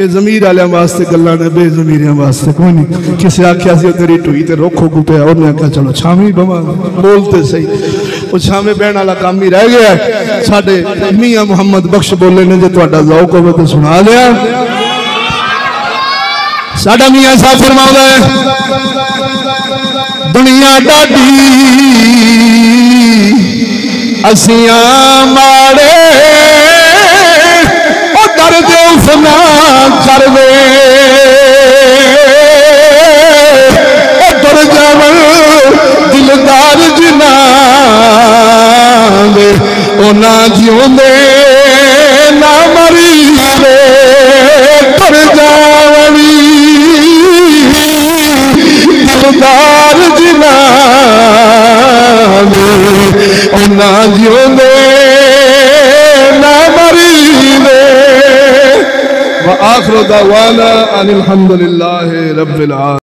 ये जमीर वाले वास्ते गल्लां ने, बेजमीरियां वास्ते कोई नहीं। किसी आख्या सी तेरी ढुई ते रोखो कुटिया, उन्हें आख्या चलो छावी बवा, बोलते सही वो छावे बहन वाला काम ही रह गया। साडे मियां मुहम्मद बख्श बोले ने, जो तुहाडा ज़ौक होवे तो सुना लिया। साडा मियां साहब फरमाउंदा है, दुनिया डाडी असियां माड़े ओ डर दे उसना कर दे, डर जावन दिलदार जिना दे ओना जिउंदे ना मरी दे, डर जावनी दिलदार जिना दे ओना जिउंदे ना मरी दे। व आखिरु दावाना अनिल हम्दुलिल्लाहि रब्बिल आलमीन।